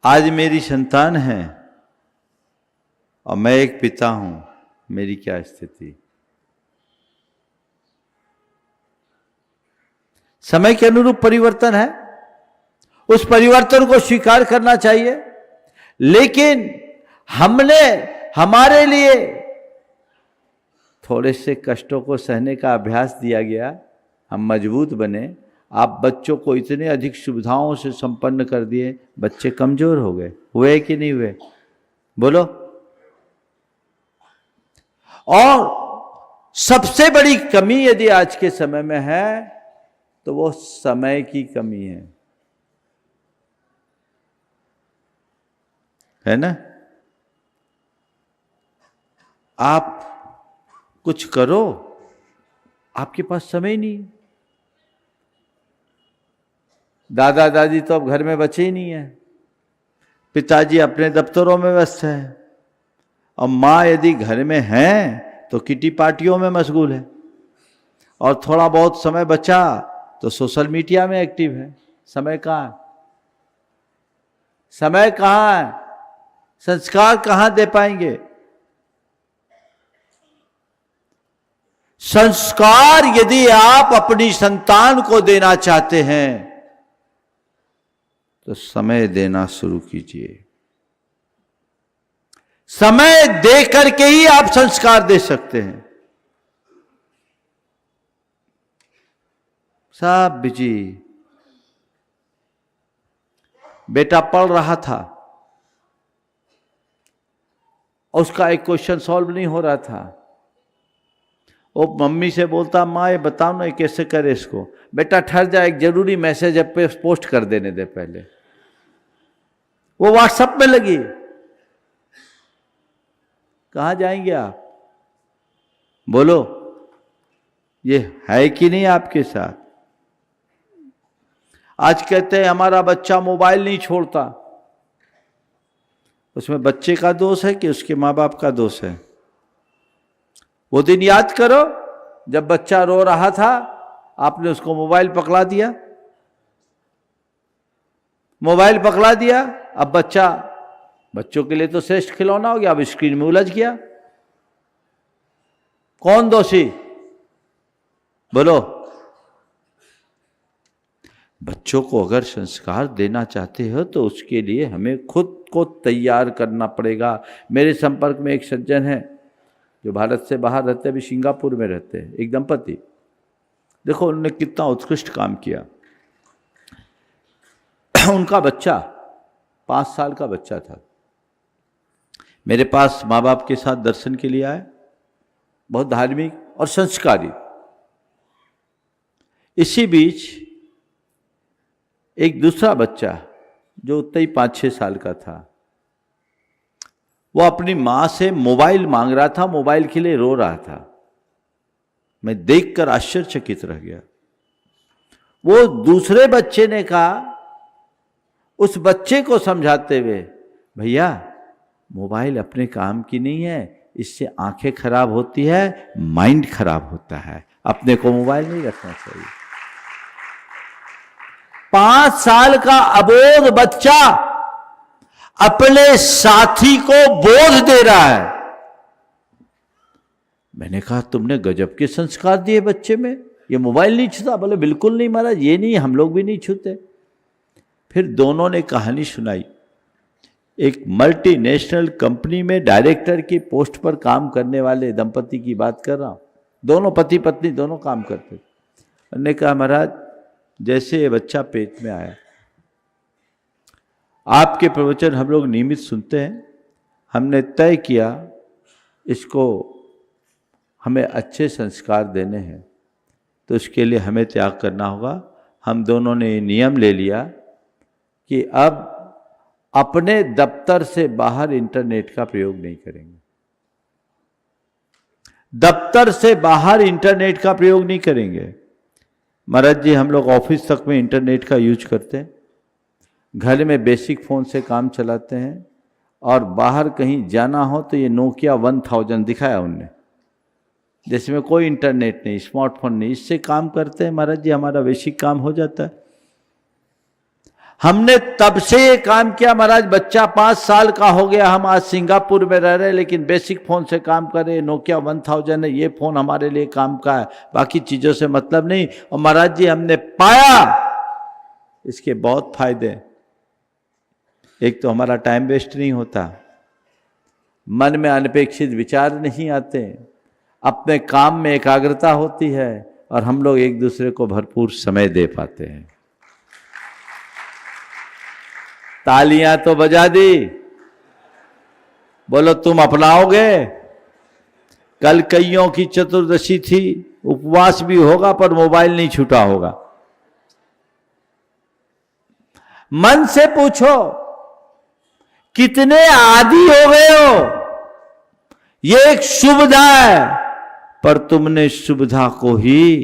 आज मेरी संतान है और मैं एक पिता हूं, मेरी क्या स्थिति। समय के अनुरूप परिवर्तन है, उस परिवर्तन को स्वीकार करना चाहिए। लेकिन हमने हमारे लिए थोड़े से कष्टों को सहने का अभ्यास दिया गया, हम मजबूत बने। आप बच्चों को इतने अधिक सुविधाओं से संपन्न कर दिए, बच्चे कमजोर हो गए। हुए कि नहीं हुए, बोलो। और सबसे बड़ी कमी यदि आज के समय में है तो वो समय की कमी है ना? आप कुछ करो, आपके पास समय नहीं। दादा दादी तो अब घर में बचे ही नहीं है, पिताजी अपने दफ्तरों में व्यस्त हैं, और माँ यदि घर में है तो किटी पार्टियों में मशगूल है, और थोड़ा बहुत समय बचा तो सोशल मीडिया में एक्टिव है। समय कहाँ है? समय कहाँ है? संस्कार कहाँ दे पाएंगे? संस्कार यदि आप अपनी संतान को देना चाहते हैं तो समय देना शुरू कीजिए। समय दे करके ही आप संस्कार दे सकते हैं। सब बिजी। बेटा पढ़ रहा था, उसका एक क्वेश्चन सॉल्व नहीं हो रहा था, वो मम्मी से बोलता, माँ ये बताओ ना ये कैसे करे इसको। बेटा ठहर जा, एक जरूरी मैसेज पे पोस्ट कर देने दे पहले। वो व्हाट्सएप में लगी। कहां जाएंगे आप, बोलो? ये है कि नहीं आपके साथ? आज कहते हैं हमारा बच्चा मोबाइल नहीं छोड़ता। उसमें बच्चे का दोष है कि उसके माँ बाप का दोष है? वो दिन याद करो जब बच्चा रो रहा था, आपने उसको मोबाइल पकड़ा दिया। मोबाइल पकड़ा दिया, अब बच्चों के लिए तो श्रेष्ठ खिलौना हो गया, अब स्क्रीन में उलझ गया। कौन दोषी, बोलो? बच्चों को अगर संस्कार देना चाहते हो तो उसके लिए हमें खुद को तैयार करना पड़ेगा। मेरे संपर्क में एक सज्जन है जो भारत से बाहर रहते, अभी सिंगापुर में रहते हैं, एक दंपति। देखो उन्होंने कितना उत्कृष्ट काम किया। उनका बच्चा 5 साल का बच्चा था, मेरे पास माँ बाप के साथ दर्शन के लिए आए, बहुत धार्मिक और संस्कारी। इसी बीच एक दूसरा बच्चा जो उतना ही 5-6 साल का था, वो अपनी माँ से मोबाइल मांग रहा था, मोबाइल के लिए रो रहा था। मैं देखकर आश्चर्यचकित रह गया। वो दूसरे बच्चे ने कहा, उस बच्चे को समझाते हुए, भैया मोबाइल अपने काम की नहीं है, इससे आंखें खराब होती है, माइंड खराब होता है, अपने को मोबाइल नहीं रखना चाहिए। 5 साल का अबोध बच्चा अपने साथी को बोध दे रहा है। मैंने कहा तुमने गजब के संस्कार दिए बच्चे में, ये मोबाइल नहीं छूता। बोले बिल्कुल नहीं महाराज, ये नहीं, हम लोग भी नहीं छूते। फिर दोनों ने कहानी सुनाई। एक मल्टीनेशनल कंपनी में डायरेक्टर की पोस्ट पर काम करने वाले दंपति की बात कर रहा हूं। दोनों पति पत्नी दोनों काम करते। उन्होंने कहा महाराज जैसे ये बच्चा पेट में आया, आपके प्रवचन हम लोग नियमित सुनते हैं, हमने तय किया इसको हमें अच्छे संस्कार देने हैं। तो उसके लिए हमें त्याग करना होगा। हम दोनों ने ये नियम ले लिया कि अब अपने दफ्तर से बाहर इंटरनेट का प्रयोग नहीं करेंगे। दफ्तर से बाहर इंटरनेट का प्रयोग नहीं करेंगे। महाराज जी, हम लोग ऑफिस तक में इंटरनेट का यूज करते हैं, घर में बेसिक फ़ोन से काम चलाते हैं, और बाहर कहीं जाना हो तो ये नोकिया 1000 दिखाया उनने, जिसमें कोई इंटरनेट नहीं, स्मार्टफोन नहीं, इससे काम करते हैं। महाराज जी, हमारा बेसिक काम हो जाता है। हमने तब से ये काम किया महाराज, बच्चा 5 साल का हो गया, हम आज सिंगापुर में रह रहे हैं, लेकिन बेसिक फ़ोन से काम कर रहे हैं। नोकिया 1000 है, ये फ़ोन हमारे लिए काम का है, बाकी चीज़ों से मतलब नहीं। और महाराज जी, हमने पाया इसके बहुत फायदे। एक तो हमारा टाइम वेस्ट नहीं होता, मन में अनपेक्षित विचार नहीं आते, अपने काम में एकाग्रता होती है, और हम लोग एक दूसरे को भरपूर समय दे पाते हैं। तालियां तो बजा दी, बोलो तुम अपनाओगे। कल कईयों की चतुर्दशी थी, उपवास भी होगा पर मोबाइल नहीं छूटा होगा। मन से पूछो कितने आदी हो गए हो। ये एक सुविधा है, पर तुमने सुविधा को ही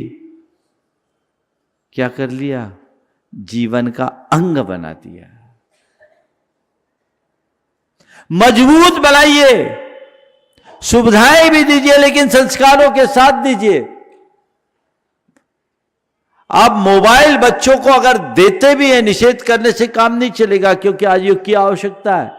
क्या कर लिया, जीवन का अंग बना दिया। मजबूत बनाइए, सुविधाएं भी दीजिए, लेकिन संस्कारों के साथ दीजिए। आप मोबाइल बच्चों को अगर देते भी हैं, निषेध करने से काम नहीं चलेगा, क्योंकि आज युग की आवश्यकता है,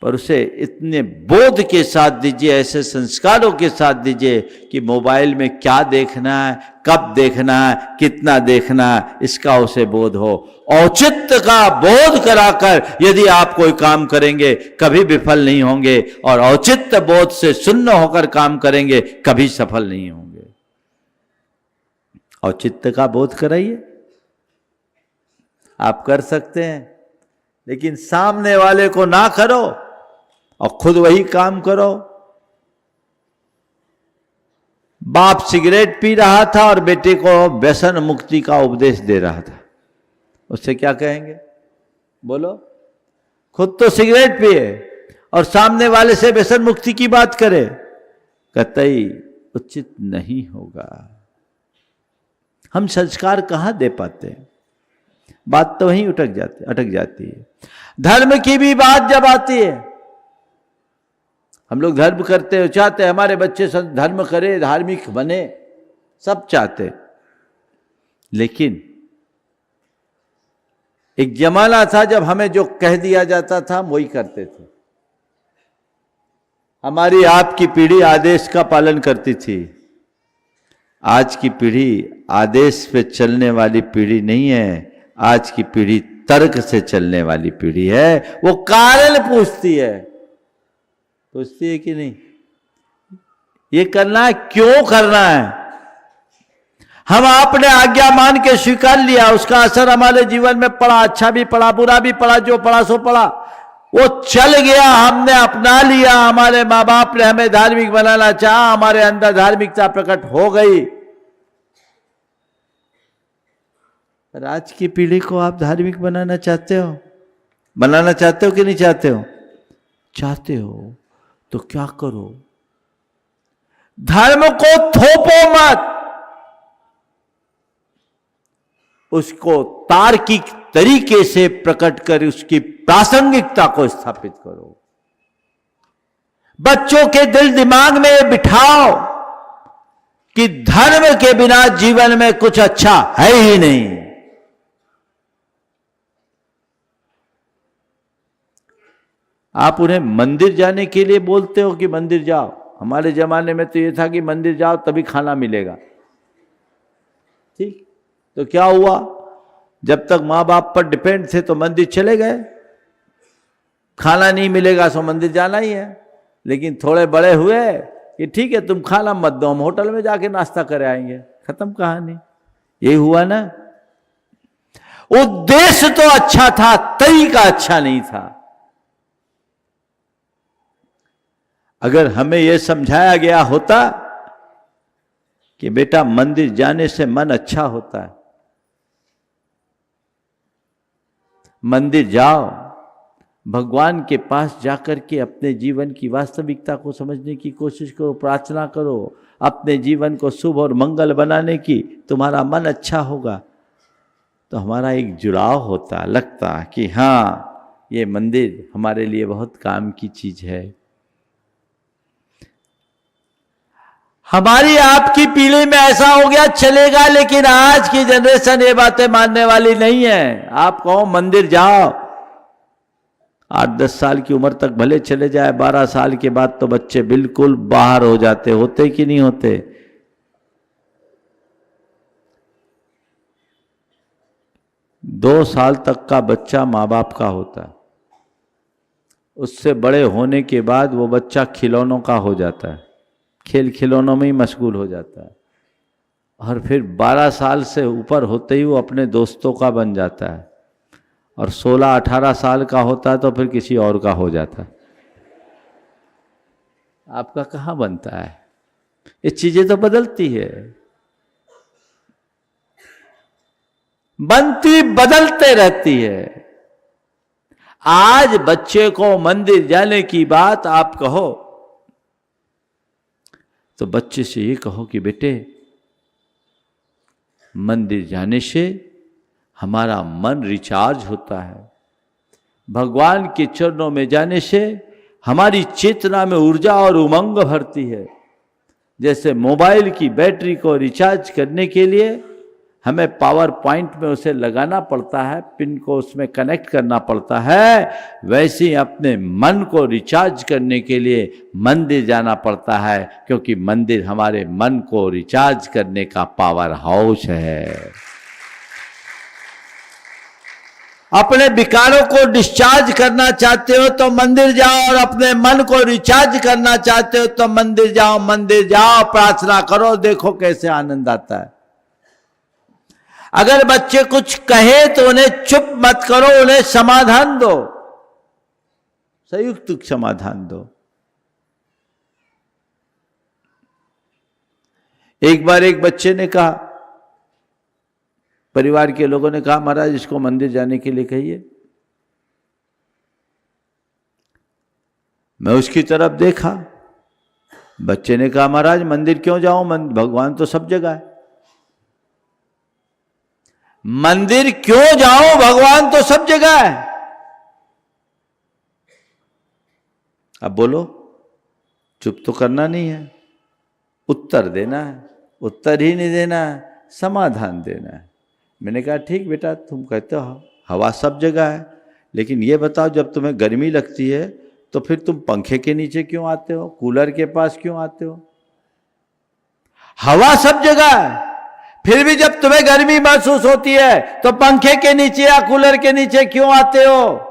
पर उसे इतने बोध के साथ दीजिए, ऐसे संस्कारों के साथ दीजिए कि मोबाइल में क्या देखना है, कब देखना है, कितना देखना है, इसका उसे बोध हो। औचित्य का बोध कराकर यदि आप कोई काम करेंगे कभी विफल नहीं होंगे, और औचित्य बोध से शून्य होकर काम करेंगे कभी सफल नहीं होंगे। औचित्य का बोध कराइए, आप कर सकते हैं, लेकिन सामने वाले को ना करो और खुद वही काम करो। बाप सिगरेट पी रहा था और बेटे को व्यसन मुक्ति का उपदेश दे रहा था, उससे क्या कहेंगे, बोलो। खुद तो सिगरेट पिए और सामने वाले से व्यसन मुक्ति की बात करे, कतई उचित नहीं होगा। हम संस्कार कहां दे पाते हैं, बात तो वहीं अटक जाती है। धर्म की भी बात जब आती है, हम लोग धर्म करते हो, चाहते हैं हमारे बच्चे धर्म करे, धार्मिक बने, सब चाहते, लेकिन एक जमाना था जब हमें जो कह दिया जाता था हम वही करते थे। हमारी आपकी पीढ़ी आदेश का पालन करती थी। आज की पीढ़ी आदेश पे चलने वाली पीढ़ी नहीं है, आज की पीढ़ी तर्क से चलने वाली पीढ़ी है। वो कारण पूछती है कि नहीं, ये करना है, क्यों करना है। हम आपने आज्ञा मान के स्वीकार लिया, उसका असर हमारे जीवन में पड़ा, अच्छा भी पड़ा, बुरा भी पड़ा, जो पड़ा सो पड़ा, वो चल गया, हमने अपना लिया। हमारे माँ बाप ने हमें धार्मिक बनाना चाहा, हमारे अंदर धार्मिकता प्रकट हो गई। पर आज की पीढ़ी को आप धार्मिक बनाना चाहते हो, कि नहीं चाहते हो? चाहते हो तो क्या करो, धर्म को थोपो मत, उसको तार्किक तरीके से प्रकट कर उसकी प्रासंगिकता को स्थापित करो। बच्चों के दिल दिमाग में बिठाओ कि धर्म के बिना जीवन में कुछ अच्छा है ही नहीं। आप उन्हें मंदिर जाने के लिए बोलते हो कि मंदिर जाओ। हमारे जमाने में तो ये था कि मंदिर जाओ तभी खाना मिलेगा, ठीक। तो क्या हुआ, जब तक माँ बाप पर डिपेंड थे तो मंदिर चले गए, खाना नहीं मिलेगा सो मंदिर जाना ही है। लेकिन थोड़े बड़े हुए कि ठीक है तुम खाना मत दो, हम होटल में जाके नाश्ता कर आएंगे, खत्म कहानी। यही हुआ ना। उद्देश्य तो अच्छा था, तरीका अच्छा नहीं था। अगर हमें यह समझाया गया होता कि बेटा मंदिर जाने से मन अच्छा होता है, मंदिर जाओ, भगवान के पास जाकर के अपने जीवन की वास्तविकता को समझने की कोशिश करो, प्रार्थना करो, अपने जीवन को शुभ और मंगल बनाने की, तुम्हारा मन अच्छा होगा। तो हमारा एक जुड़ाव होता, लगता कि हाँ ये मंदिर हमारे लिए बहुत काम की चीज है। हमारी आपकी पीढ़ी में ऐसा हो गया चलेगा, लेकिन आज की जनरेशन ये बातें मानने वाली नहीं है। आप कहो मंदिर जाओ, 8-10 साल की उम्र तक भले चले जाए, 12 साल के बाद तो बच्चे बिल्कुल बाहर हो जाते, होते कि नहीं होते। 2 साल तक का बच्चा माँ बाप का होता है, उससे बड़े होने के बाद वो बच्चा खिलौनों का हो जाता है, खेल खिलौनों में ही मशगूल हो जाता है, और फिर 12 साल से ऊपर होते ही वो अपने दोस्तों का बन जाता है, और 16-18 साल का होता है तो फिर किसी और का हो जाता है। आपका कहाँ बनता है? ये चीजें तो बदलती है, बनती बदलते रहती है। आज बच्चे को मंदिर जाने की बात आप कहो तो बच्चे से ये कहो कि बेटे मंदिर जाने से हमारा मन रिचार्ज होता है, भगवान के चरणों में जाने से हमारी चेतना में ऊर्जा और उमंग भरती है। जैसे मोबाइल की बैटरी को रिचार्ज करने के लिए हमें पावर पॉइंट में उसे लगाना पड़ता है, पिन को उसमें कनेक्ट करना पड़ता है, वैसे ही अपने मन को रिचार्ज करने के लिए मंदिर जाना पड़ता है, क्योंकि मंदिर हमारे मन को रिचार्ज करने का पावर हाउस है। अपने विकारों को डिस्चार्ज करना चाहते हो तो मंदिर जाओ, और अपने मन को रिचार्ज करना चाहते हो तो मंदिर जाओ, मंदिर जाओ, प्रार्थना करो, देखो कैसे आनंद आता है। अगर बच्चे कुछ कहे तो उन्हें चुप मत करो, उन्हें समाधान दो, संयुक्त समाधान दो। एक बार एक बच्चे ने कहा, परिवार के लोगों ने कहा महाराज इसको मंदिर जाने के लिए कहिए। मैं उसकी तरफ देखा, बच्चे ने कहा महाराज मंदिर क्यों जाऊं, भगवान तो सब जगह है। मंदिर क्यों जाऊं, भगवान तो सब जगह है। अब बोलो, चुप तो करना नहीं है, उत्तर देना है, उत्तर ही नहीं देना है, समाधान देना है। मैंने कहा ठीक बेटा, तुम कहते हो हवा सब जगह है, लेकिन ये बताओ जब तुम्हें गर्मी लगती है तो फिर तुम पंखे के नीचे क्यों आते हो, कूलर के पास क्यों आते हो? हवा सब जगह है, फिर भी जब तुम्हें गर्मी महसूस होती है तो पंखे के नीचे या कूलर के नीचे क्यों आते हो?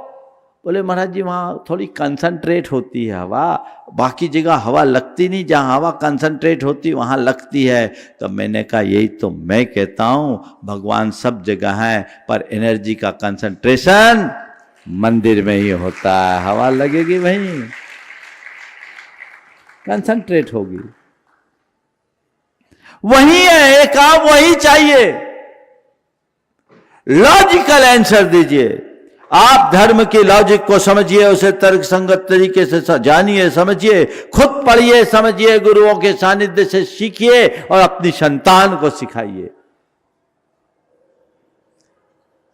बोले महाराज जी वहां थोड़ी कंसंट्रेट होती है हवा, बाकी जगह हवा लगती नहीं, जहां हवा कंसंट्रेट होती वहां लगती है। तो मैंने कहा यही तो मैं कहता हूं, भगवान सब जगह है, पर एनर्जी का कंसंट्रेशन मंदिर में ही होता है। हवा लगेगी वहीं, कंसंट्रेट होगी, वही है, एक काम वही चाहिए। लॉजिकल आंसर दीजिए, आप धर्म की लॉजिक को समझिए, उसे तर्क संगत तरीके से जानिए, समझिए, खुद पढ़िए, समझिए, गुरुओं के सानिध्य से सीखिए और अपनी संतान को सिखाइए।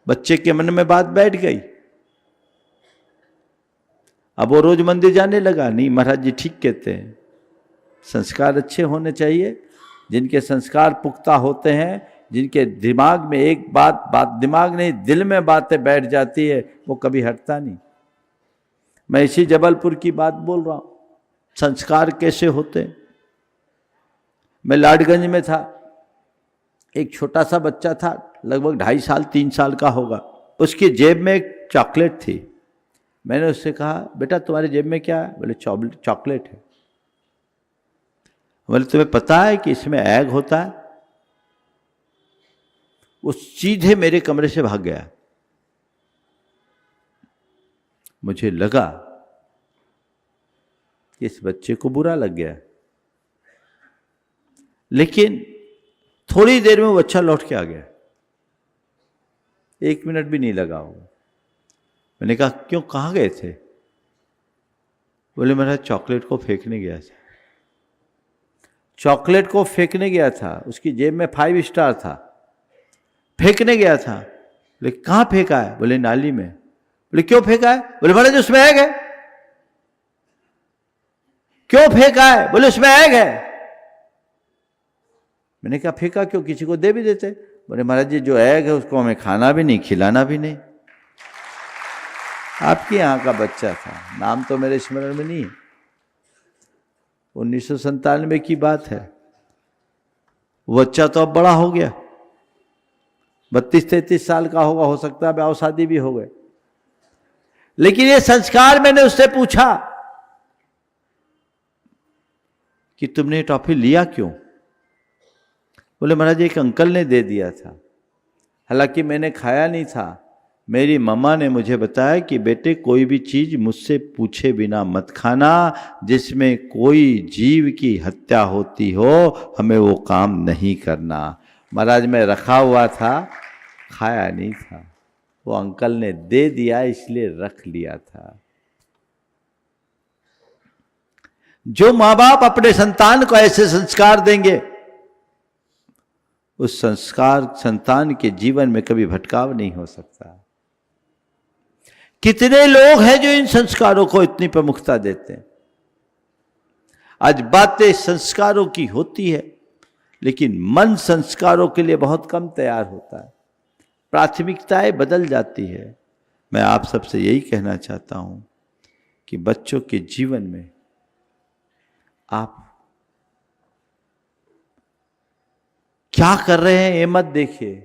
बच्चे के मन में बात बैठ गई, अब वो रोज मंदिर जाने लगा। नहीं महाराज जी ठीक कहते हैं, संस्कार अच्छे होने चाहिए। जिनके संस्कार पुख्ता होते हैं, जिनके दिमाग में एक बात दिमाग नहीं दिल में बातें बैठ जाती है, वो कभी हटता नहीं। मैं इसी जबलपुर की बात बोल रहा हूं, संस्कार कैसे होते हैं। मैं लाडगंज में था, एक छोटा सा बच्चा था, लगभग 2.5 साल 3 साल का होगा, उसकी जेब में एक चॉकलेट थी। मैंने उससे कहा बेटा तुम्हारी जेब में क्या है? बोले चॉकलेट है। बोले तुम्हें पता है कि इसमें एग होता है? वो सीधे मेरे कमरे से भाग गया। मुझे लगा कि इस बच्चे को बुरा लग गया, लेकिन थोड़ी देर में वो बच्चा लौट के आ गया, 1 मिनट भी नहीं लगा होगा। मैंने कहा क्यों, कहाँ गए थे? बोले महाराज चॉकलेट को फेंकने गया था। चॉकलेट को फेंकने गया था, उसकी जेब में 5 स्टार था, फेंकने गया था। बोले कहाँ फेंका है? बोले नाली में। बोले क्यों फेंका है? बोले महाराज उसमें एग है। क्यों फेंका है? बोले उसमें एग है। मैंने कहा फेंका क्यों, किसी को दे भी देते। बोले महाराज जी जो एग है उसको हमें खाना भी नहीं, खिलाना भी नहीं। आपके यहाँ का बच्चा था, नाम तो मेरे स्मरण में नहीं है, 1997 की बात है। वो बच्चा तो अब बड़ा हो गया, 32-33 साल का होगा, हो सकता है ब्याह शादी भी हो गए। लेकिन ये संस्कार, मैंने उससे पूछा कि तुमने टॉफी लिया क्यों? बोले महाराज एक अंकल ने दे दिया था, हालांकि मैंने खाया नहीं था। मेरी मम्मा ने मुझे बताया कि बेटे कोई भी चीज मुझसे पूछे बिना मत खाना, जिसमें कोई जीव की हत्या होती हो हमें वो काम नहीं करना। महाराज मैं रखा हुआ था, खाया नहीं था, वो अंकल ने दे दिया इसलिए रख लिया था। जो माँ बाप अपने संतान को ऐसे संस्कार देंगे, उस संस्कार संतान के जीवन में कभी भटकाव नहीं हो सकता। कितने लोग हैं जो इन संस्कारों को इतनी प्रमुखता देते हैं। आज बातें संस्कारों की होती है, लेकिन मन संस्कारों के लिए बहुत कम तैयार होता है, प्राथमिकताएं बदल जाती है। मैं आप सबसे यही कहना चाहता हूं कि बच्चों के जीवन में आप क्या कर रहे हैं ये मत देखिए,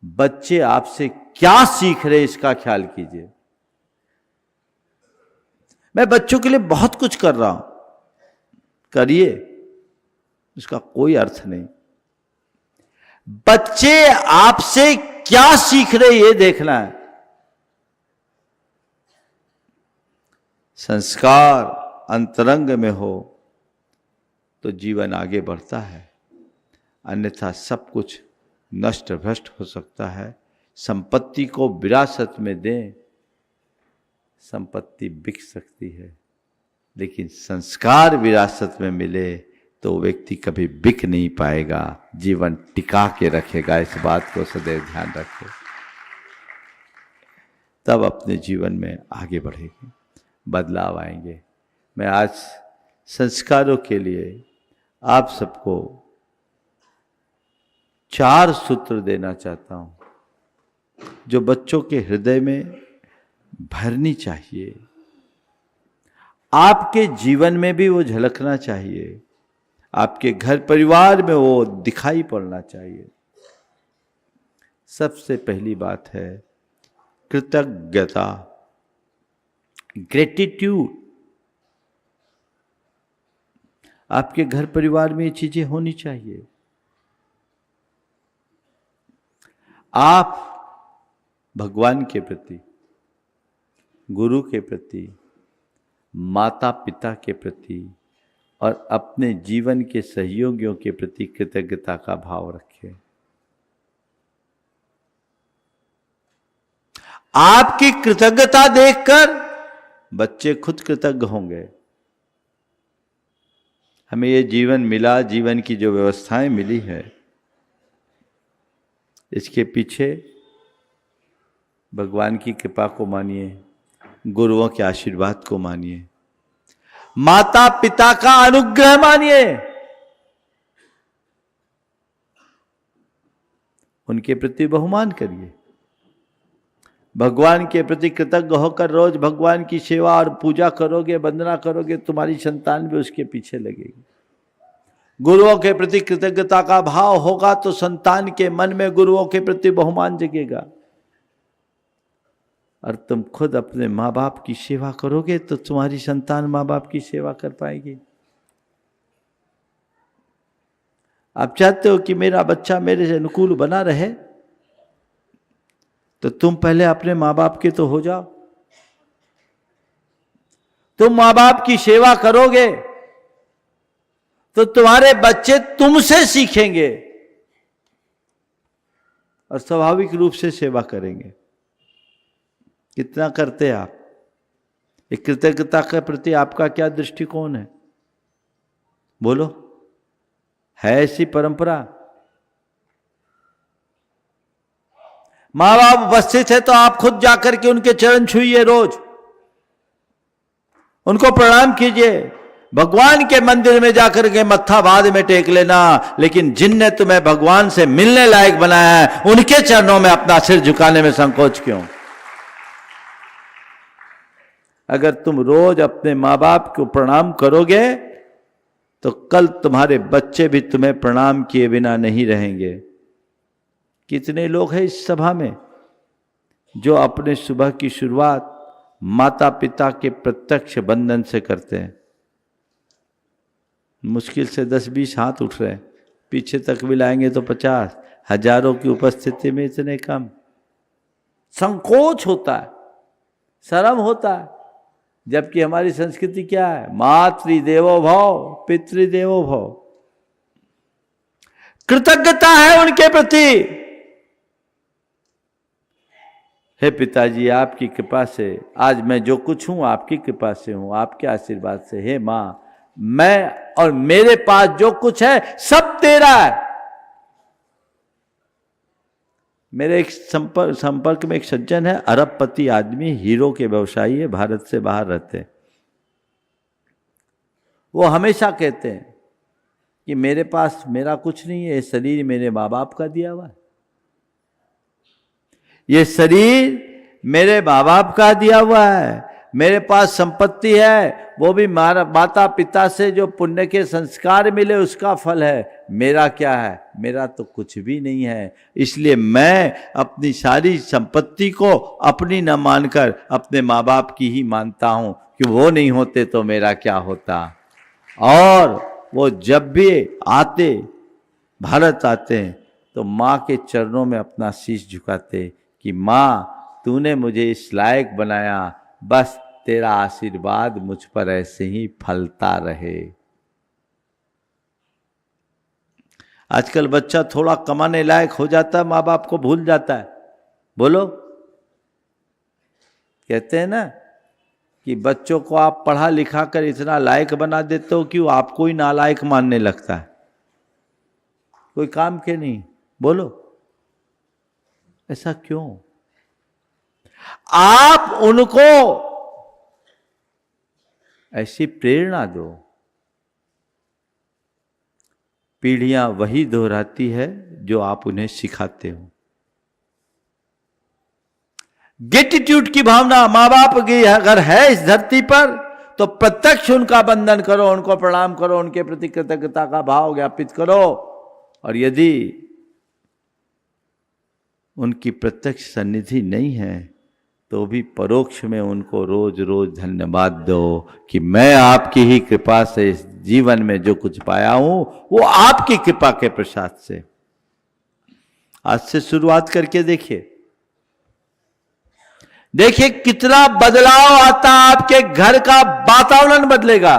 बच्चे आपसे क्या सीख रहे इसका ख्याल कीजिए। मैं बच्चों के लिए बहुत कुछ कर रहा हूं, करिए, उसका कोई अर्थ नहीं। बच्चे आपसे क्या सीख रहे ये देखना है। संस्कार अंतरंग में हो तो जीवन आगे बढ़ता है, अन्यथा सब कुछ नष्ट भ्रष्ट हो सकता है। संपत्ति को विरासत में दें, संपत्ति बिक सकती है, लेकिन संस्कार विरासत में मिले तो व्यक्ति कभी बिक नहीं पाएगा, जीवन टिका के रखेगा। इस बात को सदैव ध्यान रखें, तब अपने जीवन में आगे बढ़ेंगे, बदलाव आएंगे। मैं आज संस्कारों के लिए आप सबको 4 सूत्र देना चाहता हूं, जो बच्चों के हृदय में भरनी चाहिए, आपके जीवन में भी वो झलकना चाहिए, आपके घर परिवार में वो दिखाई पड़ना चाहिए। सबसे पहली बात है कृतज्ञता, ग्रेटिट्यूड। आपके घर परिवार में ये चीजें होनी चाहिए। आप भगवान के प्रति, गुरु के प्रति, माता पिता के प्रति और अपने जीवन के सहयोगियों के प्रति कृतज्ञता का भाव रखें। आपकी कृतज्ञता देखकर बच्चे खुद कृतज्ञ होंगे। हमें ये जीवन मिला, जीवन की जो व्यवस्थाएं मिली है, इसके पीछे भगवान की कृपा को मानिए, गुरुओं के आशीर्वाद को मानिए, माता पिता का अनुग्रह मानिए, उनके प्रति बहुमान करिए। भगवान के प्रति कृतज्ञ होकर रोज भगवान की सेवा और पूजा करोगे, वंदना करोगे, तुम्हारी संतान भी उसके पीछे लगेगी। गुरुओं के प्रति कृतज्ञता का भाव होगा तो संतान के मन में गुरुओं के प्रति बहुमान जगेगा। और तुम खुद अपने माँ बाप की सेवा करोगे तो तुम्हारी संतान माँ बाप की सेवा कर पाएगी। आप चाहते हो कि मेरा बच्चा मेरे से अनुकूल बना रहे, तो तुम पहले अपने माँ बाप के तो हो जाओ। तुम माँ बाप की सेवा करोगे तो तुम्हारे बच्चे तुमसे सीखेंगे। और स्वाभाविक रूप से सेवा करेंगे। कितना करते हैं आप? एक कृतज्ञता के प्रति आपका क्या दृष्टिकोण है? बोलो, है ऐसी परंपरा? माँ बाप उपस्थित है तो आप खुद जाकर के उनके चरण छुइए, रोज उनको प्रणाम कीजिए। भगवान के मंदिर में जाकर के मत्था बाद में टेक लेना, लेकिन जिनने तुम्हें भगवान से मिलने लायक बनाया है उनके चरणों में अपना सिर झुकाने में संकोच क्यों? अगर तुम रोज अपने माँ बाप को प्रणाम करोगे तो कल तुम्हारे बच्चे भी तुम्हें प्रणाम किए बिना नहीं रहेंगे। कितने लोग हैं इस सभा में जो अपने सुबह की शुरुआत माता पिता के प्रत्यक्ष बंधन से करते हैं? मुश्किल से 10-20 हाथ उठ रहे हैं, पीछे तक भी लाएंगे तो 50, हजारों की उपस्थिति में इतने कम। संकोच होता है, शर्म होता है, जबकि हमारी संस्कृति क्या है? मातृदेवो भव, पितृदेवो भव। कृतज्ञता है उनके प्रति। हे पिताजी, आपकी कृपा से आज मैं जो कुछ हूं आपकी कृपा से हूं, आपके आशीर्वाद से। हे मां, मैं और मेरे पास जो कुछ है सब तेरा है। मेरे एक संपर्क में एक सज्जन है, अरबपति आदमी, हीरो के व्यवसायी है, भारत से बाहर रहते हैं। वो हमेशा कहते हैं कि मेरे पास मेरा कुछ नहीं है, ये शरीर मेरे माँ बाप का दिया हुआ है, ये शरीर मेरे माँ बाप का दिया हुआ है। मेरे पास संपत्ति है, वो भी माता पिता से जो पुण्य के संस्कार मिले उसका फल है। मेरा क्या है? मेरा तो कुछ भी नहीं है। इसलिए मैं अपनी सारी संपत्ति को अपनी न मानकर अपने माँ बाप की ही मानता हूं कि वो नहीं होते तो मेरा क्या होता। और वो जब भी आते, भारत आते हैं, तो माँ के चरणों में अपना शीश झुकाते कि माँ, तूने मुझे इस लायक बनाया, बस तेरा आशीर्वाद मुझ पर ऐसे ही फलता रहे। आजकल बच्चा थोड़ा कमाने लायक हो जाता है, माँ बाप को भूल जाता है। बोलो, कहते हैं ना कि बच्चों को आप पढ़ा लिखा कर इतना लायक बना देते हो कि वो आपको ही नालायक मानने लगता है, कोई काम के नहीं। बोलो, ऐसा क्यों? आप उनको ऐसी प्रेरणा दो। पीढ़ियां वही दोहराती है जो आप उन्हें सिखाते हो। ग्रेटिट्यूड की भावना माँ बाप की अगर है इस धरती पर तो प्रत्यक्ष उनका बंधन करो, उनको प्रणाम करो, उनके प्रति कृतज्ञता का भाव ज्ञापित करो। और यदि उनकी प्रत्यक्ष सन्निधि नहीं है तो भी परोक्ष में उनको रोज रोज धन्यवाद दो कि मैं आपकी ही कृपा से इस जीवन में जो कुछ पाया हूं वो आपकी कृपा के प्रसाद से। आज से शुरुआत करके देखिए, देखिए कितना बदलाव आता, आपके घर का वातावरण बदलेगा।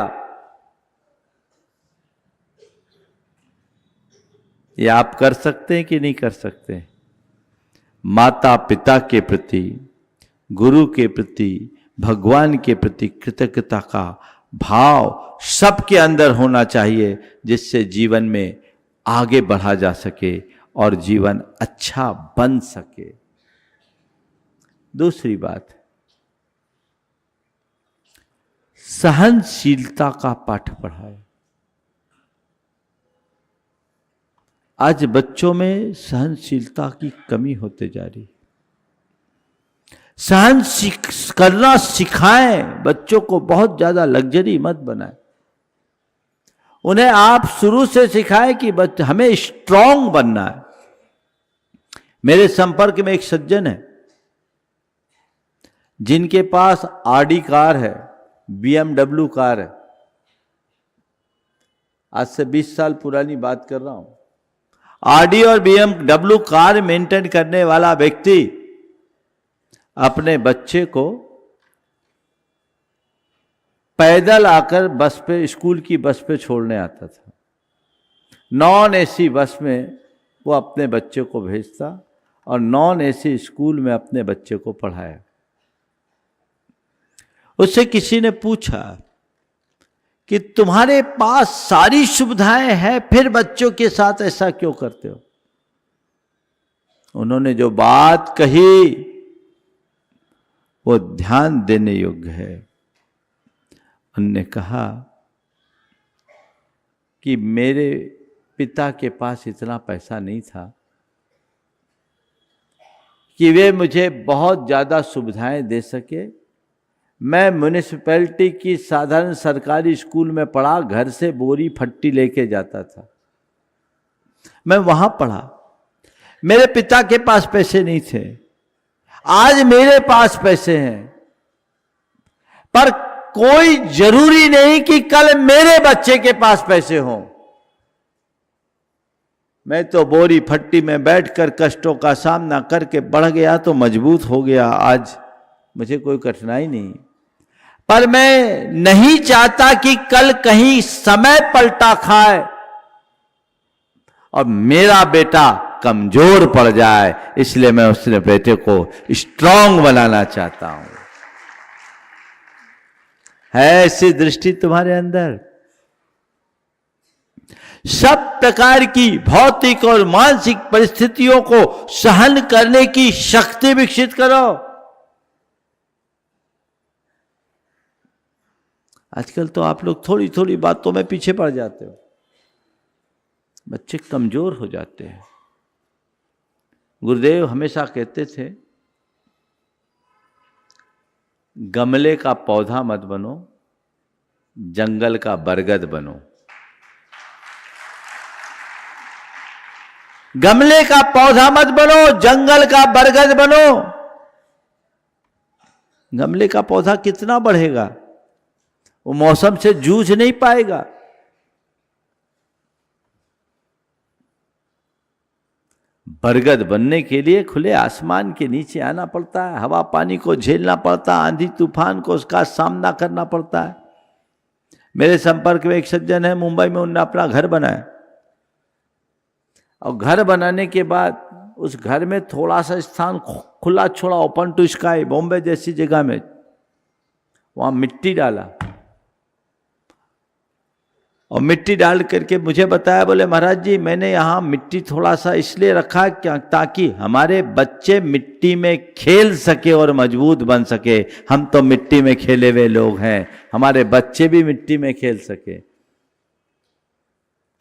ये आप कर सकते हैं कि नहीं कर सकते? माता पिता के प्रति, गुरु के प्रति, भगवान के प्रति कृतज्ञता का भाव सबके अंदर होना चाहिए, जिससे जीवन में आगे बढ़ा जा सके और जीवन अच्छा बन सके। दूसरी बात, सहनशीलता का पाठ पढ़ाए। आज बच्चों में सहनशीलता की कमी होते जा रही। सहन करना सिखाएं बच्चों को, बहुत ज्यादा लग्जरी मत बनाएं। उन्हें आप शुरू से सिखाएं कि हमें स्ट्रांग बनना है। मेरे संपर्क में एक सज्जन है जिनके पास आडी कार है, BMW कार है। आज से 20 साल पुरानी बात कर रहा हूं। आडी और BMW कार मेंटेन करने वाला व्यक्ति अपने बच्चे को पैदल आकर बस पे, स्कूल की बस पे छोड़ने आता था। नॉन AC बस में वो अपने बच्चे को भेजता और नॉन एसी स्कूल में अपने बच्चे को पढ़ाया। उससे किसी ने पूछा कि तुम्हारे पास सारी सुविधाएं हैं, फिर बच्चों के साथ ऐसा क्यों करते हो? उन्होंने जो बात कही वो ध्यान देने योग्य है। उन्होंने कहा कि मेरे पिता के पास इतना पैसा नहीं था कि वे मुझे बहुत ज़्यादा सुविधाएं दे सके। मैं म्यूनिसिपैलिटी की साधारण सरकारी स्कूल में पढ़ा, घर से बोरी फट्टी लेके जाता था, मैं वहां पढ़ा। मेरे पिता के पास पैसे नहीं थे, आज मेरे पास पैसे हैं, पर कोई जरूरी नहीं कि कल मेरे बच्चे के पास पैसे हों। मैं तो बोरी फट्टी में बैठकर कष्टों का सामना करके बढ़ गया तो मजबूत हो गया, आज मुझे कोई कठिनाई नहीं। पर मैं नहीं चाहता कि कल कहीं समय पलटा खाए और मेरा बेटा कमजोर पड़ जाए, इसलिए मैं उसने बेटे को स्ट्रांग बनाना चाहता हूं। है ऐसी दृष्टि तुम्हारे अंदर? सब प्रकार की भौतिक और मानसिक परिस्थितियों को सहन करने की शक्ति विकसित करो। आजकल तो आप लोग थोड़ी थोड़ी बातों में पीछे पड़ जाते हो, बच्चे कमजोर हो जाते हैं। गुरुदेव हमेशा कहते थे, गमले का पौधा मत बनो, जंगल का बरगद बनो। गमले का पौधा मत बनो, जंगल का बरगद बनो। गमले का पौधा कितना बढ़ेगा, वो मौसम से जूझ नहीं पाएगा। बरगद बनने के लिए खुले आसमान के नीचे आना पड़ता है, हवा पानी को झेलना पड़ता है, आंधी तूफान को उसका सामना करना पड़ता है। मेरे संपर्क में एक सज्जन है मुंबई में, उन्होंने अपना घर बनाया और घर बनाने के बाद उस घर में थोड़ा सा स्थान खुला छोड़ा, ओपन टू स्काई, बॉम्बे जैसी जगह में, वहां मिट्टी डाला और मिट्टी डाल करके मुझे बताया, बोले महाराज जी मैंने यहाँ मिट्टी थोड़ा सा इसलिए रखा क्या, ताकि हमारे बच्चे मिट्टी में खेल सके और मजबूत बन सके। हम तो मिट्टी में खेले हुए लोग हैं, हमारे बच्चे भी मिट्टी में खेल सके।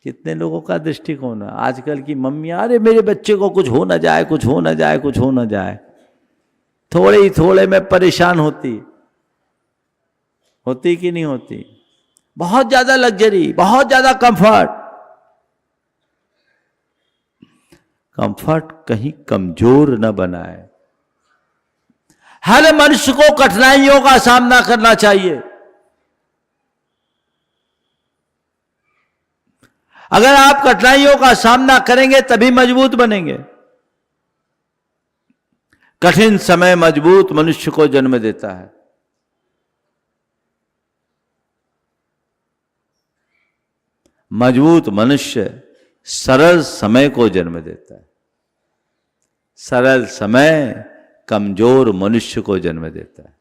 कितने लोगों का दृष्टिकोण है। आजकल की मम्मियां, अरे मेरे बच्चे को कुछ हो ना जाए, कुछ हो ना जाए, कुछ हो ना जाए, थोड़े ही थोड़े में परेशान होती कि नहीं होती? बहुत ज्यादा लग्जरी, बहुत ज्यादा कंफर्ट कहीं कमजोर न बनाए। हर मनुष्य को कठिनाइयों का सामना करना चाहिए। अगर आप कठिनाइयों का सामना करेंगे तभी मजबूत बनेंगे। कठिन समय मजबूत मनुष्य को जन्म देता है। मजबूत मनुष्य सरल समय को जन्म देता है। सरल समय कमजोर मनुष्य को जन्म देता है।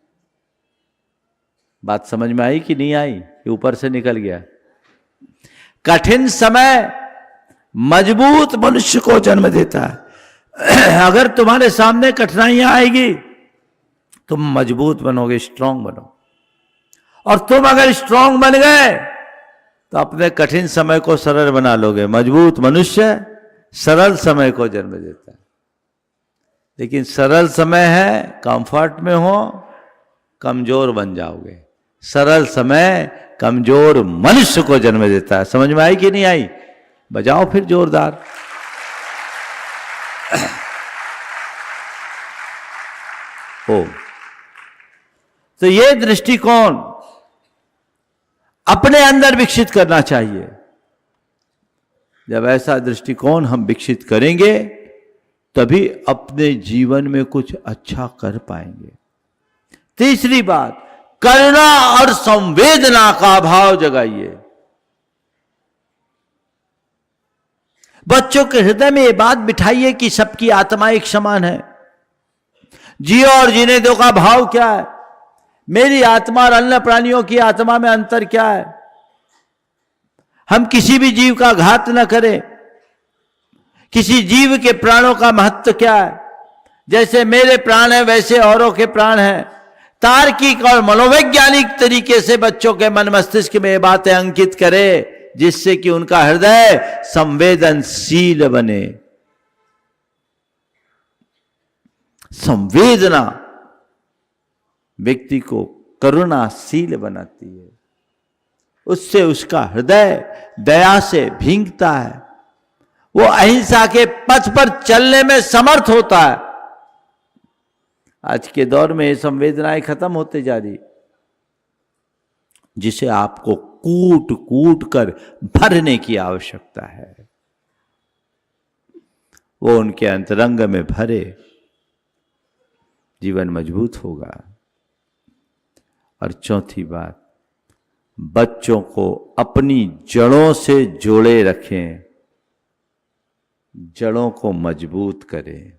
बात समझ में आई कि नहीं आई? कि ऊपर से निकल गया? कठिन समय मजबूत मनुष्य को जन्म देता है। अगर तुम्हारे सामने कठिनाइयां आएगी, तुम मजबूत बनोगे, स्ट्रांग बनो। और तुम अगर स्ट्रांग बन गए तो अपने कठिन समय को सरल बना लोगे। मजबूत मनुष्य सरल समय को जन्म देता है। लेकिन सरल समय है, कंफर्ट में हो, कमजोर बन जाओगे। सरल समय कमजोर मनुष्य को जन्म देता है। समझ में आई कि नहीं आई? बजाओ फिर जोरदार। हो तो ये दृष्टिकोण अपने अंदर विकसित करना चाहिए। जब ऐसा दृष्टिकोण हम विकसित करेंगे तभी अपने जीवन में कुछ अच्छा कर पाएंगे। तीसरी बात, करुणा और संवेदना का भाव जगाइए। बच्चों के हृदय में ये बात बिठाइए कि सबकी आत्मा एक समान है। जियो और जीने दो का भाव क्या है? मेरी आत्मा और अन्य प्राणियों की आत्मा में अंतर क्या है? हम किसी भी जीव का घात न करें। किसी जीव के प्राणों का महत्व क्या है? जैसे मेरे प्राण है वैसे औरों के प्राण हैं। तार्किक और मनोवैज्ञानिक तरीके से बच्चों के मन मस्तिष्क में ये बातें अंकित करें, जिससे कि उनका हृदय संवेदनशील बने। संवेदना व्यक्ति को करुणाशील बनाती है, उससे उसका हृदय दया से भींगता है, वो अहिंसा के पथ पर चलने में समर्थ होता है। आज के दौर में ये संवेदनाएं खत्म होते जा रही, जिसे आपको कूट कूट कर भरने की आवश्यकता है। वो उनके अंतरंग में भरे, जीवन मजबूत होगा। और चौथी बात, बच्चों को अपनी जड़ों से जोड़े रखें, जड़ों को मजबूत करें।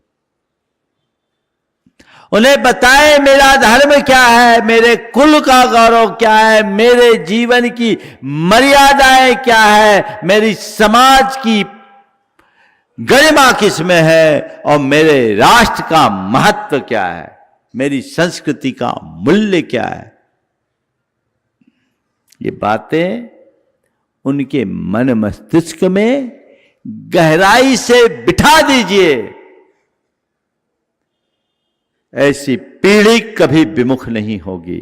उन्हें बताएं मेरा धर्म क्या है, मेरे कुल का गौरव क्या है, मेरे जीवन की मर्यादाएं क्या है, मेरी समाज की गरिमा किसमें है और मेरे राष्ट्र का महत्व क्या है, मेरी संस्कृति का मूल्य क्या है। ये बातें उनके मन मस्तिष्क में गहराई से बिठा दीजिए। ऐसी पीढ़ी कभी विमुख नहीं होगी,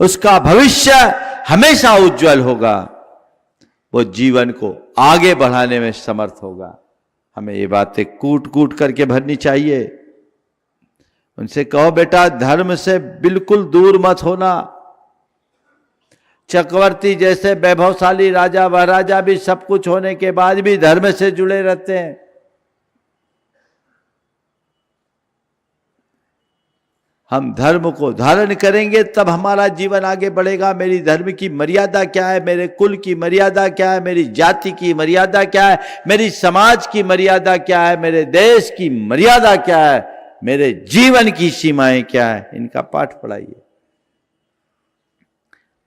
उसका भविष्य हमेशा उज्जवल होगा, वो जीवन को आगे बढ़ाने में समर्थ होगा। हमें ये बातें कूट कूट करके भरनी चाहिए। उनसे कहो बेटा धर्म से बिल्कुल दूर मत होना। चक्रवर्ती जैसे वैभवशाली राजा महाराजा भी सब कुछ होने के बाद भी धर्म से जुड़े रहते हैं। हम धर्म को धारण करेंगे तब हमारा जीवन आगे बढ़ेगा। मेरी धर्म की मर्यादा क्या है, मेरे कुल की मर्यादा क्या है, मेरी जाति की मर्यादा क्या है, मेरी समाज की मर्यादा क्या है, मेरे देश की मर्यादा क्या है, मेरे जीवन की सीमाएं क्या है, इनका पाठ पढ़ाइए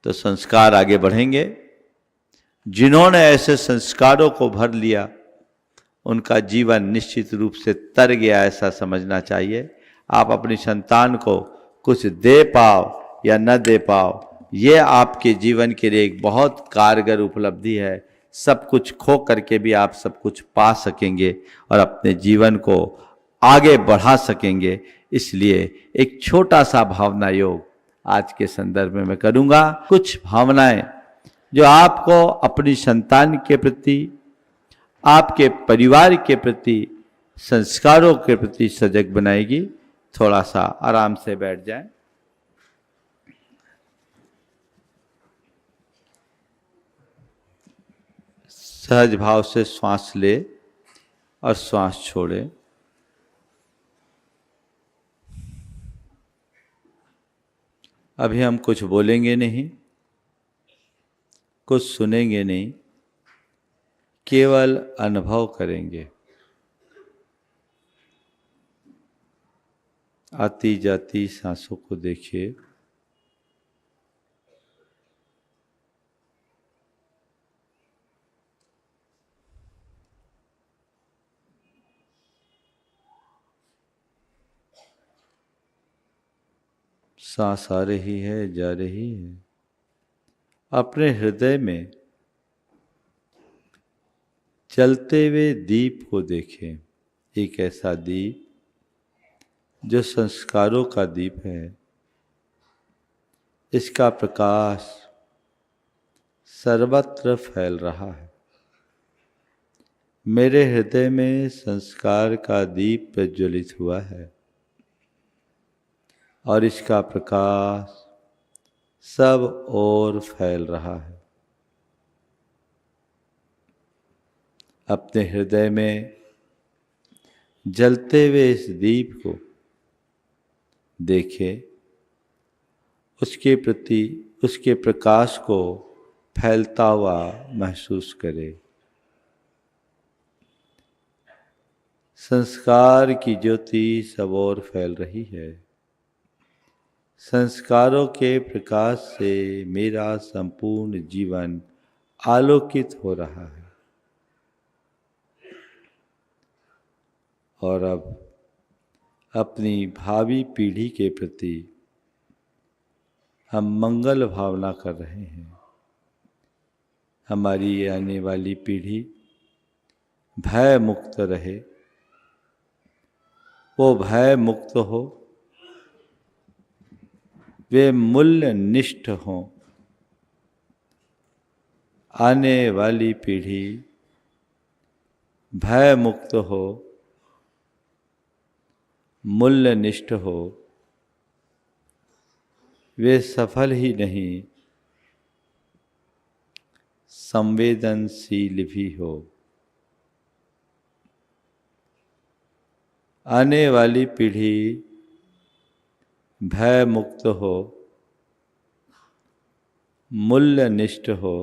तो संस्कार आगे बढ़ेंगे। जिन्होंने ऐसे संस्कारों को भर लिया उनका जीवन निश्चित रूप से तर गया, ऐसा समझना चाहिए। आप अपनी संतान को कुछ दे पाओ या न दे पाओ, ये आपके जीवन के लिए एक बहुत कारगर उपलब्धि है। सब कुछ खो करके भी आप सब कुछ पा सकेंगे और अपने जीवन को आगे बढ़ा सकेंगे। इसलिए एक छोटा सा भावना योग आज के संदर्भ में मैं करूँगा। कुछ भावनाएं जो आपको अपनी संतान के प्रति, आपके परिवार के प्रति, संस्कारों के प्रति सजग बनाएगी। थोड़ा सा आराम से बैठ जाएं। सहज भाव से श्वास ले और श्वास छोड़े। अभी हम कुछ बोलेंगे नहीं, कुछ सुनेंगे नहीं, केवल अनुभव करेंगे। आती जाती सांसों को देखिए। सांस आ रही है, जा रही है। अपने हृदय में चलते हुए दीप को देखें। एक ऐसा दीप जो संस्कारों का दीप है। इसका प्रकाश सर्वत्र फैल रहा है। मेरे हृदय में संस्कार का दीप प्रज्वलित हुआ है और इसका प्रकाश सब ओर फैल रहा है। अपने हृदय में जलते हुए इस दीप को देखें, उसके प्रति, उसके प्रकाश को फैलता हुआ महसूस करें। संस्कार की ज्योति सब ओर फैल रही है। संस्कारों के प्रकाश से मेरा संपूर्ण जीवन आलोकित हो रहा है। और अब अपनी भावी पीढ़ी के प्रति हम मंगल भावना कर रहे हैं। हमारी आने वाली पीढ़ी भय मुक्त रहे, वो भय मुक्त हो, वे मूल्य निष्ठ हों। आने वाली पीढ़ी भय मुक्त हो, मूल्य निष्ठ हो, वे सफल ही नहीं संवेदनशील भी हो। आने वाली पीढ़ी भय मुक्त हो, मूल्य निष्ठ हो,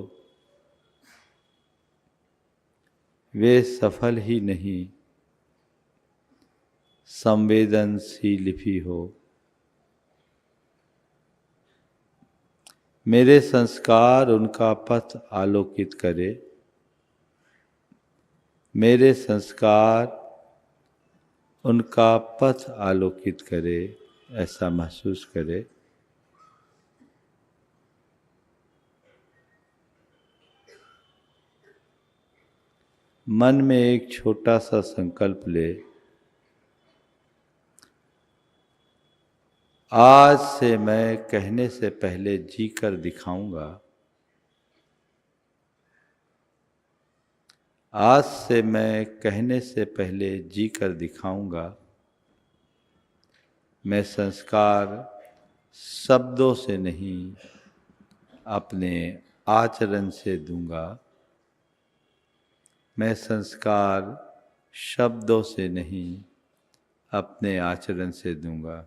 वे सफल ही नहीं संवेदनशील भी हो। मेरे संस्कार उनका पथ आलोकित करे, मेरे संस्कार उनका पथ आलोकित करे, ऐसा महसूस करे। मन में एक छोटा सा संकल्प ले, आज से मैं कहने से पहले जी कर दिखाऊंगा। आज से मैं कहने से पहले जी कर दिखाऊंगा। मैं संस्कार शब्दों से नहीं, अपने आचरण से दूंगा। मैं संस्कार शब्दों से नहीं, अपने आचरण से दूंगा।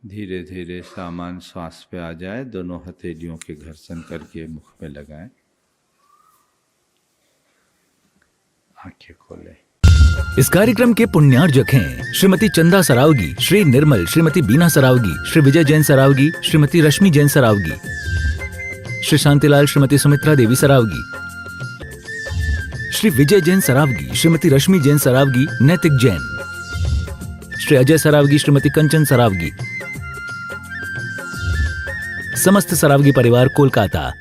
धीरे धीरे सामान श्वास पे आ जाए। दोनों हथेलियों के घर्षण करके मुख में लगाएं। आंखें खोलें। इस कार्यक्रम के पुण्यार्जक हैं श्रीमती चंदा सरावगी, श्री निर्मल, श्रीमती बीना सरावगी, श्री विजय जैन सरावगी, श्रीमती रश्मि जैन सरावगी, श्री शांतिलाल, श्रीमती सुमित्रा देवी सरावगी, श्री विजय जैन सरावगी, श्रीमती रश्मि जैन सरावगी, नैतिक जैन, श्री अजय सरावगी, श्रीमती कंचन सरावगी, समस्त सरावगी परिवार कोलकाता।